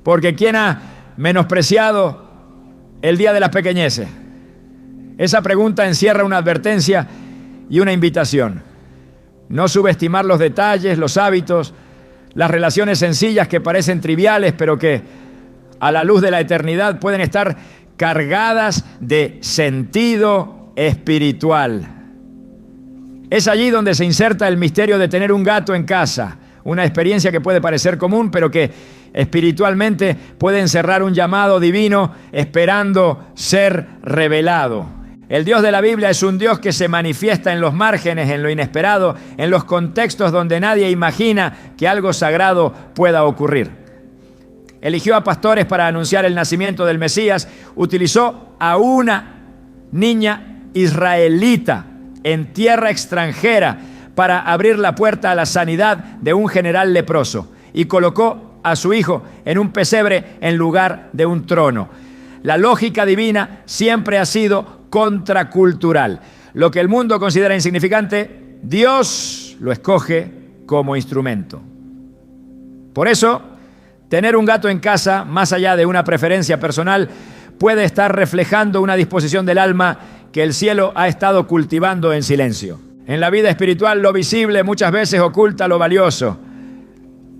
porque ¿quién ha menospreciado el día de las pequeñeces? Esa pregunta encierra una advertencia y una invitación. No subestimar los detalles, los hábitos, las relaciones sencillas que parecen triviales, pero que a la luz de la eternidad pueden estar cargadas de sentido espiritual. Es allí donde se inserta el misterio de tener un gato en casa, una experiencia que puede parecer común, pero que espiritualmente puede encerrar un llamado divino esperando ser revelado. El Dios de la Biblia es un Dios que se manifiesta en los márgenes, en lo inesperado, en los contextos donde nadie imagina que algo sagrado pueda ocurrir. Eligió a pastores para anunciar el nacimiento del Mesías, utilizó a una niña israelita en tierra extranjera para abrir la puerta a la sanidad de un general leproso y colocó a su hijo en un pesebre en lugar de un trono. La lógica divina siempre ha sido contracultural. Lo que el mundo considera insignificante, Dios lo escoge como instrumento. Por eso, tener un gato en casa, más allá de una preferencia personal, puede estar reflejando una disposición del alma que el cielo ha estado cultivando en silencio. En la vida espiritual, lo visible muchas veces oculta lo valioso.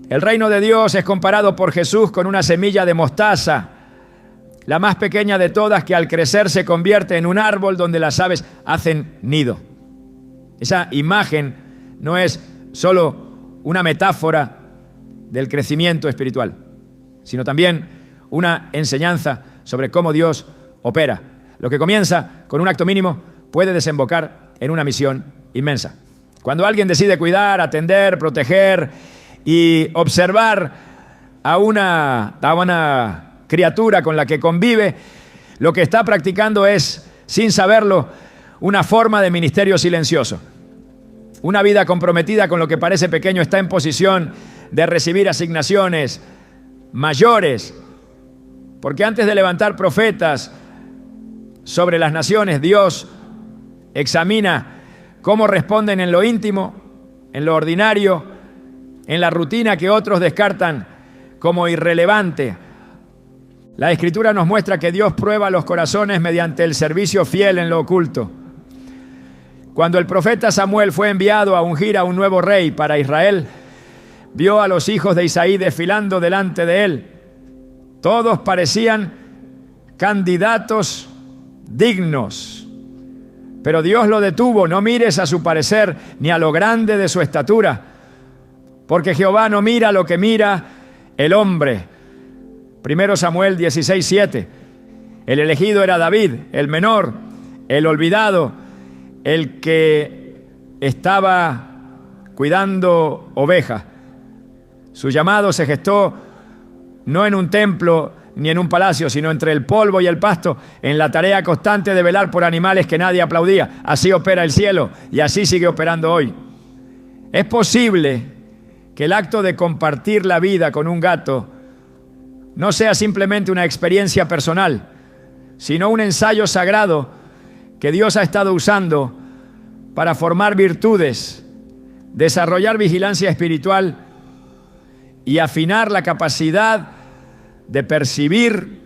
El reino de Dios es comparado por Jesús con una semilla de mostaza, la más pequeña de todas, que al crecer se convierte en un árbol donde las aves hacen nido. Esa imagen no es solo una metáfora del crecimiento espiritual, sino también una enseñanza sobre cómo Dios opera. Lo que comienza con un acto mínimo puede desembocar en una misión inmensa. Cuando alguien decide cuidar, atender, proteger y observar a una criatura con la que convive, lo que está practicando es, sin saberlo, una forma de ministerio silencioso. Una vida comprometida con lo que parece pequeño está en posición de recibir asignaciones mayores, porque antes de levantar profetas sobre las naciones, Dios examina cómo responden en lo íntimo, en lo ordinario, en la rutina que otros descartan como irrelevante. La Escritura nos muestra que Dios prueba los corazones mediante el servicio fiel en lo oculto. Cuando el profeta Samuel fue enviado a ungir a un nuevo rey para Israel, vio a los hijos de Isaí desfilando delante de él. Todos parecían candidatos dignos, pero Dios lo detuvo. No mires a su parecer ni a lo grande de su estatura, porque Jehová no mira lo que mira el hombre. 1 Samuel 16:7. El elegido era David, el menor, el olvidado, el que estaba cuidando ovejas. Su llamado se gestó no en un templo ni en un palacio, sino entre el polvo y el pasto, en la tarea constante de velar por animales que nadie aplaudía. Así opera el cielo y así sigue operando hoy. Es posible que el acto de compartir la vida con un gato no sea simplemente una experiencia personal, sino un ensayo sagrado que Dios ha estado usando para formar virtudes, desarrollar vigilancia espiritual y afinar la capacidad de percibir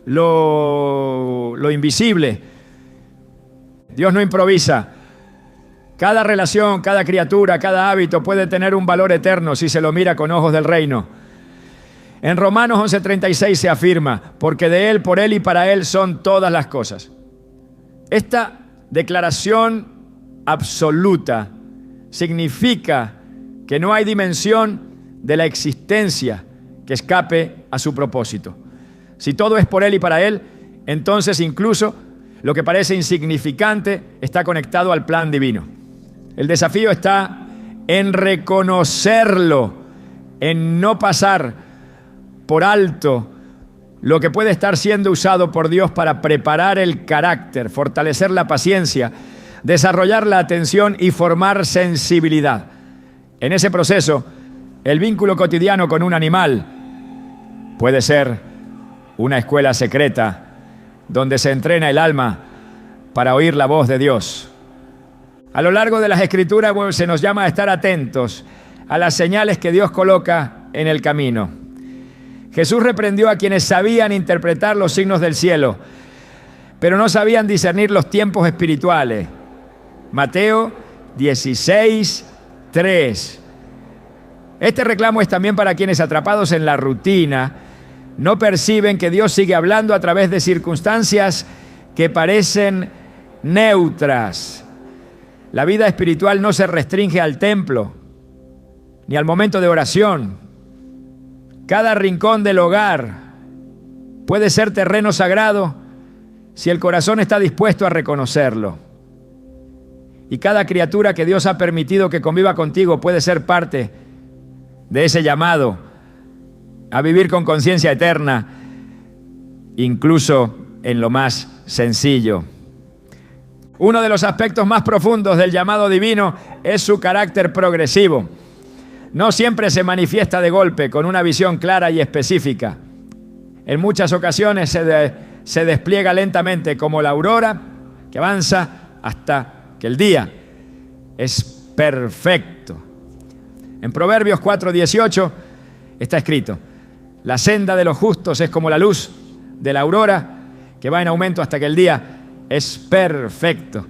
lo invisible. Dios no improvisa. Cada relación, cada criatura, cada hábito puede tener un valor eterno si se lo mira con ojos del reino. En Romanos 11:36 se afirma: porque de Él, por Él y para Él son todas las cosas. Esta declaración absoluta significa que no hay dimensión de la existencia que escape a su propósito. Si todo es por Él y para Él, entonces incluso lo que parece insignificante está conectado al plan divino. El desafío está en reconocerlo, en no pasar por alto lo que puede estar siendo usado por Dios para preparar el carácter, fortalecer la paciencia, desarrollar la atención y formar sensibilidad. En ese proceso, el vínculo cotidiano con un animal puede ser una escuela secreta donde se entrena el alma para oír la voz de Dios. A lo largo de las Escrituras se nos llama a estar atentos a las señales que Dios coloca en el camino. Jesús reprendió a quienes sabían interpretar los signos del cielo, pero no sabían discernir los tiempos espirituales. Mateo 16:3. Este reclamo es también para quienes, atrapados en la rutina, no perciben que Dios sigue hablando a través de circunstancias que parecen neutras. La vida espiritual no se restringe al templo ni al momento de oración. Cada rincón del hogar puede ser terreno sagrado si el corazón está dispuesto a reconocerlo. Y cada criatura que Dios ha permitido que conviva contigo puede ser parte de ese llamado a vivir con conciencia eterna, incluso en lo más sencillo. Uno de los aspectos más profundos del llamado divino es su carácter progresivo. no siempre se manifiesta de golpe con una visión clara y específica. En muchas ocasiones se despliega lentamente como la aurora que avanza hasta que el día es perfecto. En Proverbios 4:18 está escrito: la senda de los justos es como la luz de la aurora que va en aumento hasta que el día es perfecto.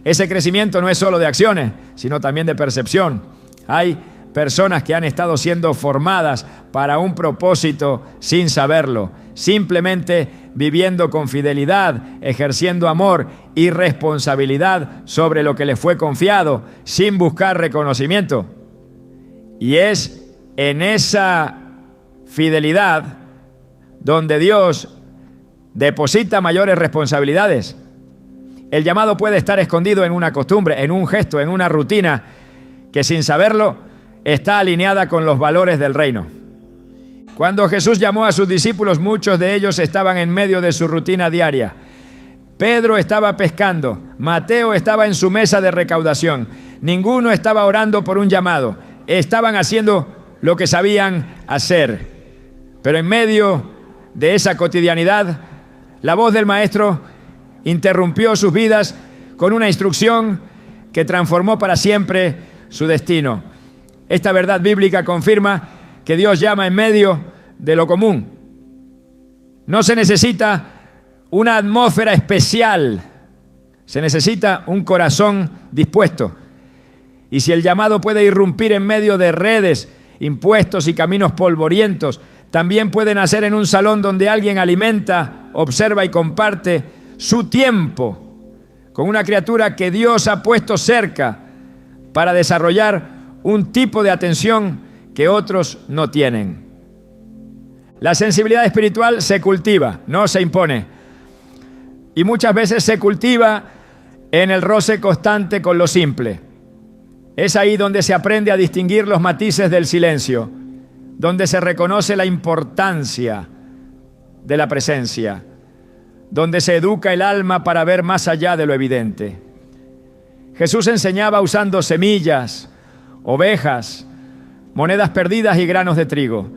Ese crecimiento no es solo de acciones, sino también de percepción. Hay personas que han estado siendo formadas para un propósito sin saberlo, simplemente viviendo con fidelidad, ejerciendo amor y responsabilidad sobre lo que les fue confiado, sin buscar reconocimiento. Y es en esa fidelidad donde Dios deposita mayores responsabilidades. El llamado puede estar escondido en una costumbre, en un gesto, en una rutina que sin saberlo está alineada con los valores del reino. Cuando Jesús llamó a sus discípulos, muchos de ellos estaban en medio de su rutina diaria. Pedro estaba pescando, Mateo estaba en su mesa de recaudación. Ninguno estaba orando por un llamado. Estaban haciendo lo que sabían hacer. Pero en medio de esa cotidianidad, la voz del Maestro interrumpió sus vidas con una instrucción que transformó para siempre su destino. Esta verdad bíblica confirma que Dios llama en medio de lo común. No se necesita una atmósfera especial, se necesita un corazón dispuesto. Y si el llamado puede irrumpir en medio de redes, impuestos y caminos polvorientos, también puede nacer en un salón donde alguien alimenta, observa y comparte su tiempo con una criatura que Dios ha puesto cerca para desarrollar un tipo de atención que otros no tienen. La sensibilidad espiritual se cultiva, no se impone. Y muchas veces se cultiva en el roce constante con lo simple. Es ahí donde se aprende a distinguir los matices del silencio, donde se reconoce la importancia de la presencia, donde se educa el alma para ver más allá de lo evidente. Jesús enseñaba usando semillas, ovejas, monedas perdidas y granos de trigo.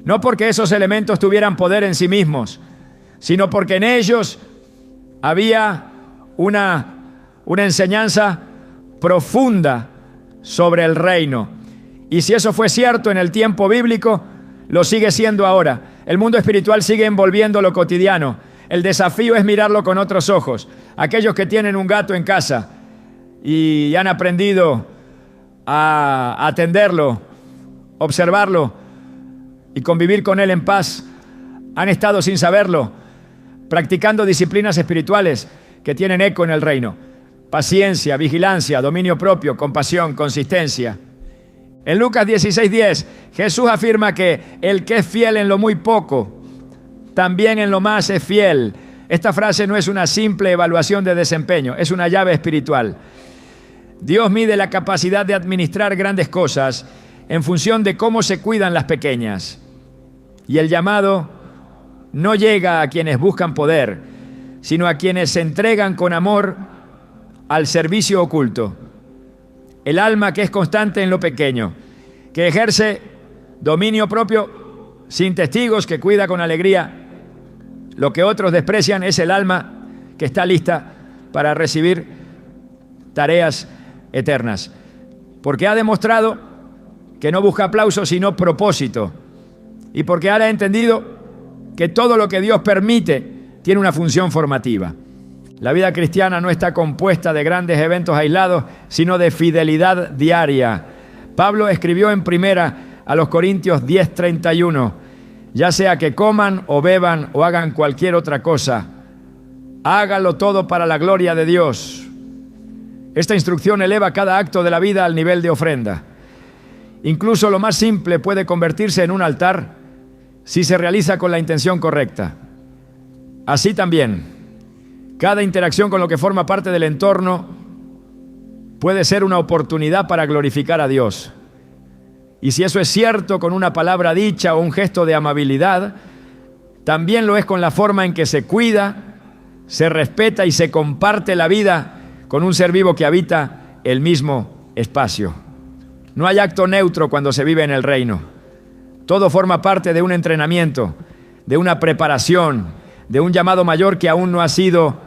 No porque esos elementos tuvieran poder en sí mismos, sino porque en ellos había una enseñanza profunda sobre el reino. Y si eso fue cierto en el tiempo bíblico, lo sigue siendo ahora. El mundo espiritual sigue envolviendo lo cotidiano. El desafío es mirarlo con otros ojos. Aquellos que tienen un gato en casa y han aprendido a atenderlo, observarlo y convivir con él en paz, han estado sin saberlo practicando disciplinas espirituales que tienen eco en el reino. Paciencia, vigilancia, dominio propio, compasión, consistencia. En Lucas 16:10, Jesús afirma que el que es fiel en lo muy poco, también en lo más es fiel. Esta frase no es una simple evaluación de desempeño, es una llave espiritual. Dios mide la capacidad de administrar grandes cosas en función de cómo se cuidan las pequeñas. Y el llamado no llega a quienes buscan poder, sino a quienes se entregan con amor al servicio oculto. El alma que es constante en lo pequeño, que ejerce dominio propio sin testigos, que cuida con alegría lo que otros desprecian, es el alma que está lista para recibir tareas eternas. Porque ha demostrado que no busca aplauso, sino propósito. Y porque ahora ha entendido que todo lo que Dios permite tiene una función formativa. La vida cristiana no está compuesta de grandes eventos aislados, sino de fidelidad diaria. Pablo escribió en primera a los Corintios 10:31, ya sea que coman o beban o hagan cualquier otra cosa, hágalo todo para la gloria de Dios. Esta instrucción eleva cada acto de la vida al nivel de ofrenda. Incluso lo más simple puede convertirse en un altar si se realiza con la intención correcta. Así también, cada interacción con lo que forma parte del entorno puede ser una oportunidad para glorificar a Dios. Y si eso es cierto con una palabra dicha o un gesto de amabilidad, también lo es con la forma en que se cuida, se respeta y se comparte la vida con un ser vivo que habita el mismo espacio. No hay acto neutro cuando se vive en el reino. Todo forma parte de un entrenamiento, de una preparación, de un llamado mayor que aún no ha sido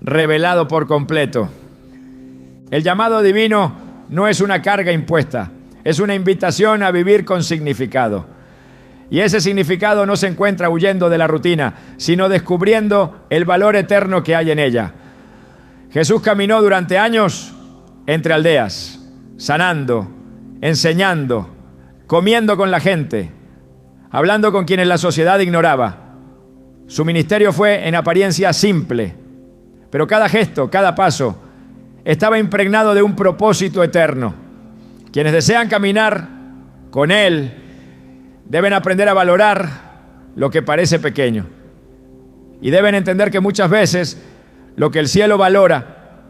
revelado por completo. El llamado divino no es una carga impuesta, es una invitación a vivir con significado. Y ese significado no se encuentra huyendo de la rutina, sino descubriendo el valor eterno que hay en ella. Jesús caminó durante años entre aldeas, sanando, enseñando, comiendo con la gente, hablando con quienes la sociedad ignoraba. Su ministerio fue en apariencia simple, pero cada gesto, cada paso, estaba impregnado de un propósito eterno. Quienes desean caminar con Él deben aprender a valorar lo que parece pequeño. Y deben entender que muchas veces lo que el cielo valora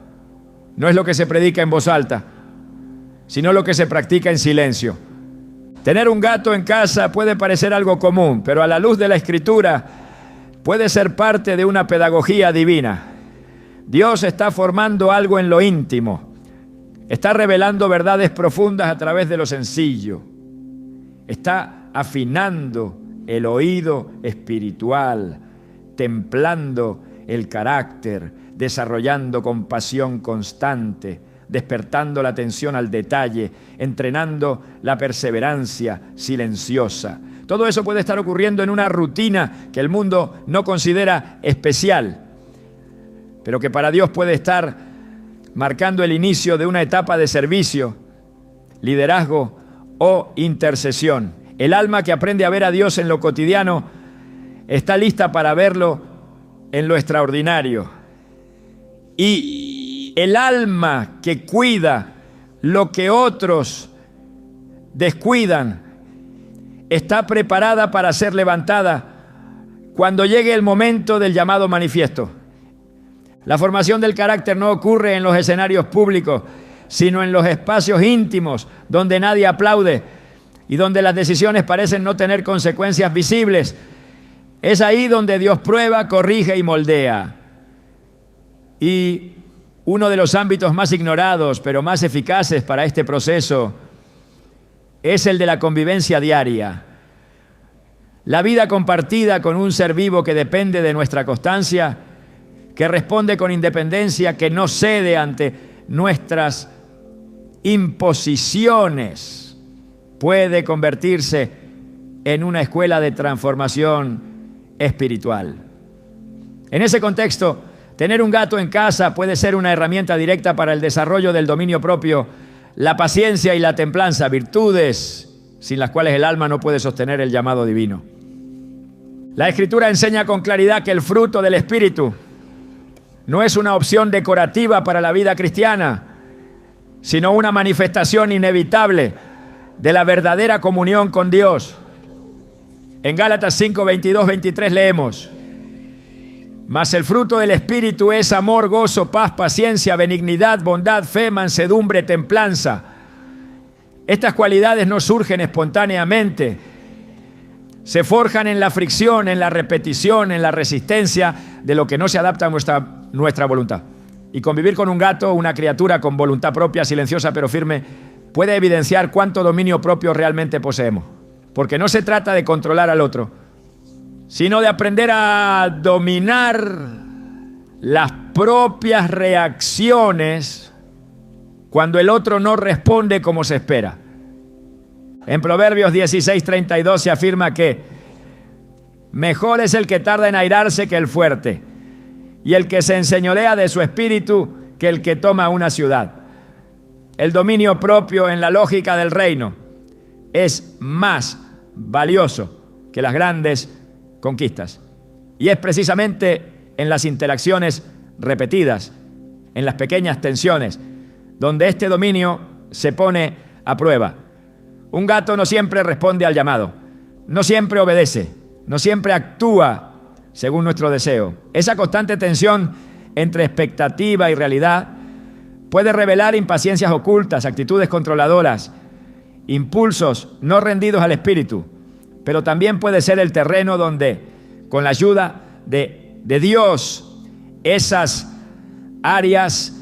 no es lo que se predica en voz alta, sino lo que se practica en silencio. Tener un gato en casa puede parecer algo común, pero a la luz de la Escritura puede ser parte de una pedagogía divina. Dios está formando algo en lo íntimo. Está revelando verdades profundas a través de lo sencillo. Está afinando el oído espiritual, templando el carácter, desarrollando compasión constante, despertando la atención al detalle, entrenando la perseverancia silenciosa. Todo eso puede estar ocurriendo en una rutina que el mundo no considera especial, pero que para Dios puede estar marcando el inicio de una etapa de servicio, liderazgo o intercesión. El alma que aprende a ver a Dios en lo cotidiano está lista para verlo en lo extraordinario. Y el alma que cuida lo que otros descuidan está preparada para ser levantada cuando llegue el momento del llamado manifiesto. La formación del carácter no ocurre en los escenarios públicos, sino en los espacios íntimos donde nadie aplaude y donde las decisiones parecen no tener consecuencias visibles. Es ahí donde Dios prueba, corrige y moldea. Y uno de los ámbitos más ignorados, pero más eficaces para este proceso, es el de la convivencia diaria. La vida compartida con un ser vivo que depende de nuestra constancia, que responde con independencia, que no cede ante nuestras imposiciones, puede convertirse en una escuela de transformación espiritual. En ese contexto, tener un gato en casa puede ser una herramienta directa para el desarrollo del dominio propio, la paciencia y la templanza, virtudes sin las cuales el alma no puede sostener el llamado divino. La Escritura enseña con claridad que el fruto del Espíritu no es una opción decorativa para la vida cristiana, sino una manifestación inevitable de la verdadera comunión con Dios. En Gálatas 5, 22, 23 leemos: mas el fruto del Espíritu es amor, gozo, paz, paciencia, benignidad, bondad, fe, mansedumbre, templanza. Estas cualidades no surgen espontáneamente, se forjan en la fricción, en la repetición, en la resistencia de lo que no se adapta a nuestra voluntad. Y convivir con un gato, una criatura con voluntad propia, silenciosa pero firme, puede evidenciar cuánto dominio propio realmente poseemos. Porque no se trata de controlar al otro, sino de aprender a dominar las propias reacciones cuando el otro no responde como se espera. En Proverbios 16:32 se afirma que mejor es el que tarda en airarse que el fuerte, y el que se enseñorea de su espíritu que el que toma una ciudad. El dominio propio en la lógica del reino es más valioso que las grandes conquistas. Y es precisamente en las interacciones repetidas, en las pequeñas tensiones, donde este dominio se pone a prueba. Un gato no siempre responde al llamado, no siempre obedece, no siempre actúa según nuestro deseo. Esa constante tensión entre expectativa y realidad puede revelar impaciencias ocultas, actitudes controladoras, impulsos no rendidos al espíritu, pero también puede ser el terreno donde, con la ayuda de Dios, esas áreas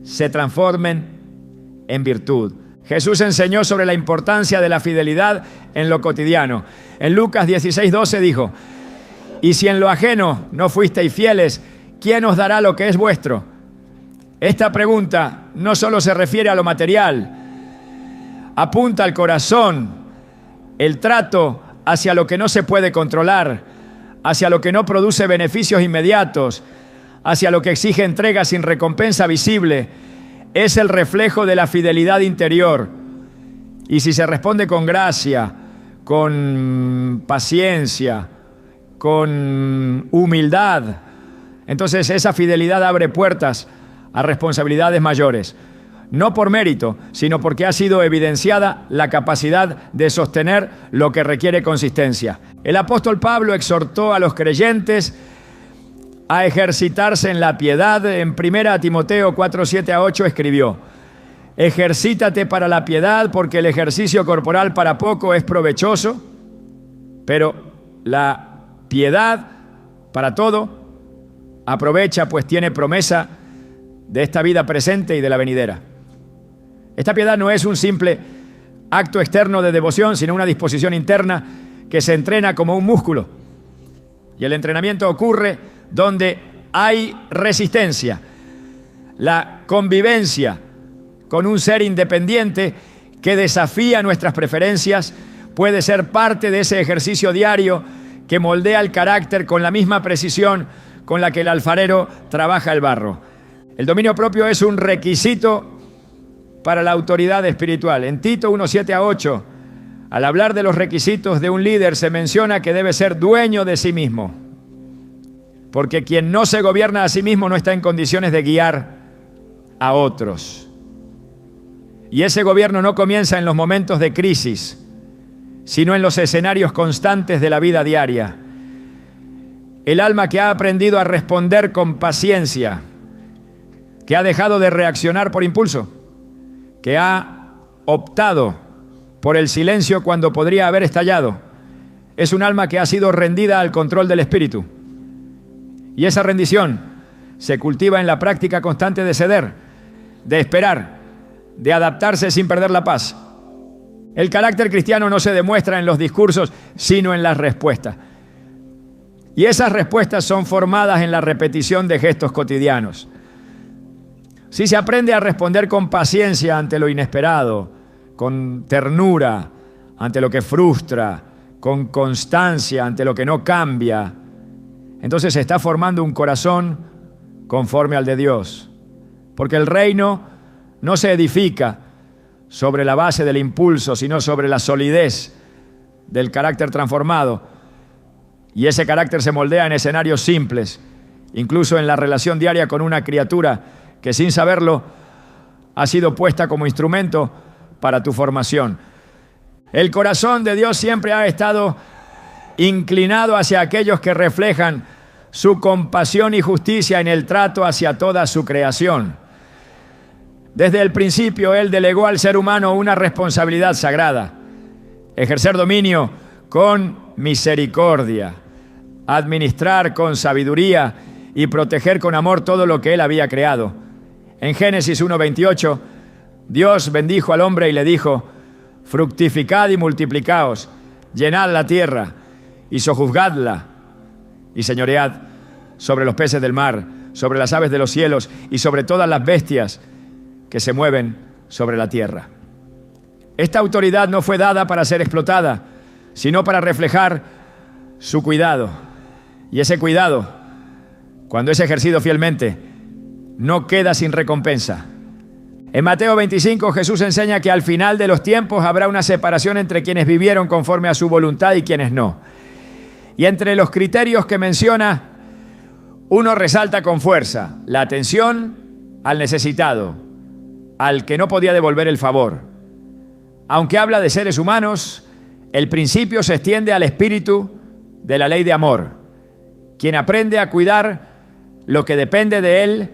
se transformen en virtud. Jesús enseñó sobre la importancia de la fidelidad en lo cotidiano. En Lucas 16:12 dijo: y si en lo ajeno no fuisteis fieles, ¿quién os dará lo que es vuestro? Esta pregunta no solo se refiere a lo material, apunta al corazón, el trato hacia lo que no se puede controlar, hacia lo que no produce beneficios inmediatos, hacia lo que exige entrega sin recompensa visible. Es el reflejo de la fidelidad interior. Y si se responde con gracia, con paciencia, con humildad, entonces esa fidelidad abre puertas a responsabilidades mayores. No por mérito, sino porque ha sido evidenciada la capacidad de sostener lo que requiere consistencia. El apóstol Pablo exhortó a los creyentes a ejercitarse en la piedad. En 1 Timoteo 4:7-8 escribió: ejercítate para la piedad, porque el ejercicio corporal para poco es provechoso, pero la piedad para todo aprovecha, pues tiene promesa de esta vida presente y de la venidera. Esta piedad no es un simple acto externo de devoción, sino una disposición interna que se entrena como un músculo. Y el entrenamiento ocurre donde hay resistencia. La convivencia con un ser independiente que desafía nuestras preferencias puede ser parte de ese ejercicio diario que moldea el carácter con la misma precisión con la que el alfarero trabaja el barro. El dominio propio es un requisito para la autoridad espiritual. En Tito 1:7-8, al hablar de los requisitos de un líder, se menciona que debe ser dueño de sí mismo, porque quien no se gobierna a sí mismo no está en condiciones de guiar a otros. Y ese gobierno no comienza en los momentos de crisis, sino en los escenarios constantes de la vida diaria. El alma que ha aprendido a responder con paciencia, que ha dejado de reaccionar por impulso, que ha optado por el silencio cuando podría haber estallado, es un alma que ha sido rendida al control del espíritu. Y esa rendición se cultiva en la práctica constante de ceder, de esperar, de adaptarse sin perder la paz. El carácter cristiano no se demuestra en los discursos, sino en las respuestas. Y esas respuestas son formadas en la repetición de gestos cotidianos. Si se aprende a responder con paciencia ante lo inesperado, con ternura ante lo que frustra, con constancia ante lo que no cambia, entonces se está formando un corazón conforme al de Dios. Porque el reino no se edifica sobre la base del impulso, sino sobre la solidez del carácter transformado. Y ese carácter se moldea en escenarios simples, incluso en la relación diaria con una criatura que sin saberlo ha sido puesta como instrumento para tu formación. El corazón de Dios siempre ha estado inclinado hacia aquellos que reflejan su compasión y justicia en el trato hacia toda su creación. Desde el principio, Él delegó al ser humano una responsabilidad sagrada: ejercer dominio con misericordia, administrar con sabiduría y proteger con amor todo lo que Él había creado. En Génesis 1:28, Dios bendijo al hombre y le dijo: fructificad y multiplicaos, llenad la tierra y sojuzgadla, y señoread sobre los peces del mar, sobre las aves de los cielos y sobre todas las bestias que se mueven sobre la tierra. Esta autoridad no fue dada para ser explotada, sino para reflejar su cuidado. Y ese cuidado, cuando es ejercido fielmente, no queda sin recompensa. En Mateo 25, Jesús enseña que al final de los tiempos habrá una separación entre quienes vivieron conforme a su voluntad y quienes no. Y entre los criterios que menciona, uno resalta con fuerza la atención al necesitado, al que no podía devolver el favor. Aunque habla de seres humanos, el principio se extiende al espíritu de la ley de amor, quien aprende a cuidar lo que depende de él,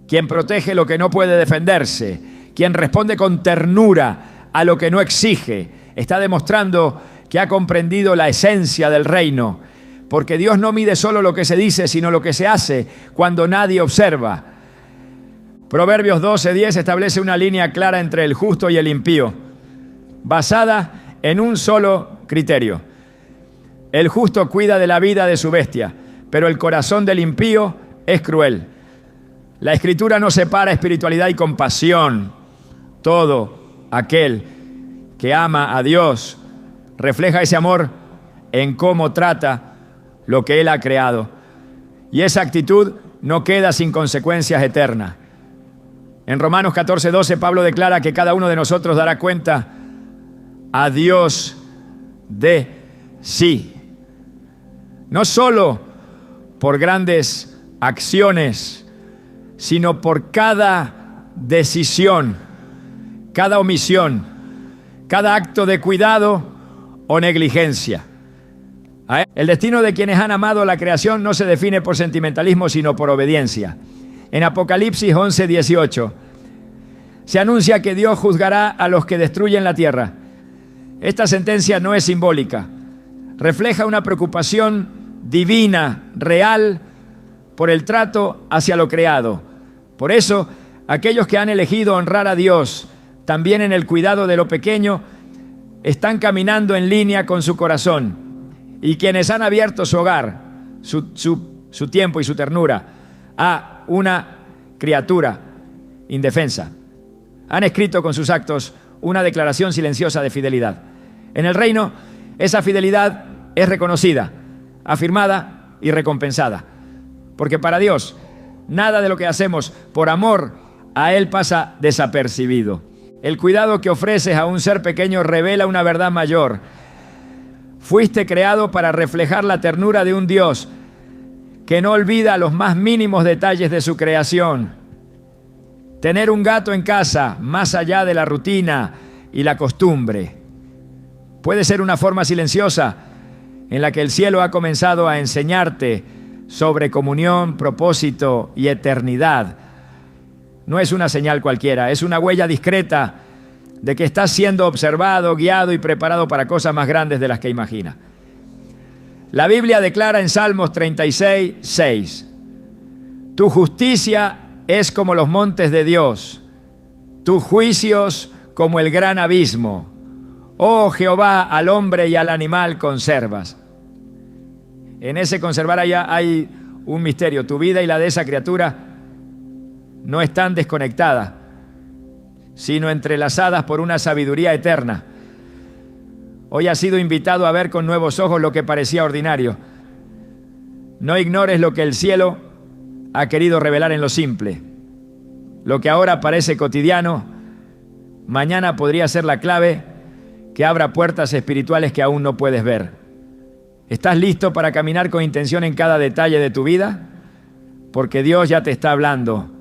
quien protege lo que no puede defenderse, quien responde con ternura a lo que no exige, está demostrando que ha comprendido la esencia del reino, porque Dios no mide solo lo que se dice, sino lo que se hace cuando nadie observa. Proverbios 12:10 establece una línea clara entre el justo y el impío, basada en un solo criterio. El justo cuida de la vida de su bestia, pero el corazón del impío es cruel. La Escritura no separa espiritualidad y compasión. Todo aquel que ama a Dios refleja ese amor en cómo trata lo que Él ha creado. Y esa actitud no queda sin consecuencias eternas. En Romanos 14:12, Pablo declara que cada uno de nosotros dará cuenta a Dios de sí. No solo por grandes acciones, sino por cada decisión, cada omisión, cada acto de cuidado o negligencia. El destino de quienes han amado la creación no se define por sentimentalismo, sino por obediencia. En Apocalipsis 11:18 se anuncia que Dios juzgará a los que destruyen la tierra. Esta sentencia no es simbólica, refleja una preocupación divina, real, por el trato hacia lo creado. Por eso, aquellos que han elegido honrar a Dios, también en el cuidado de lo pequeño, están caminando en línea con su corazón. Y quienes han abierto su hogar, su tiempo y su ternura a una criatura indefensa, han escrito con sus actos una declaración silenciosa de fidelidad. En el reino, esa fidelidad es reconocida, afirmada y recompensada. Porque para Dios, nada de lo que hacemos por amor a Él pasa desapercibido. El cuidado que ofreces a un ser pequeño revela una verdad mayor. Fuiste creado para reflejar la ternura de un Dios que no olvida los más mínimos detalles de su creación. Tener un gato en casa, más allá de la rutina y la costumbre, puede ser una forma silenciosa en la que el cielo ha comenzado a enseñarte sobre comunión, propósito y eternidad. No es una señal cualquiera, es una huella discreta de que estás siendo observado, guiado y preparado para cosas más grandes de las que imaginas. La Biblia declara en Salmos 36:6: tu justicia es como los montes de Dios, tus juicios como el gran abismo. Oh Jehová, al hombre y al animal conservas. En ese conservar allá hay un misterio. Tu vida y la de esa criatura no están desconectadas, sino entrelazadas por una sabiduría eterna. Hoy has sido invitado a ver con nuevos ojos lo que parecía ordinario. No ignores lo que el cielo ha querido revelar en lo simple. Lo que ahora parece cotidiano, mañana podría ser la clave que abra puertas espirituales que aún no puedes ver. ¿Estás listo para caminar con intención en cada detalle de tu vida? Porque Dios ya te está hablando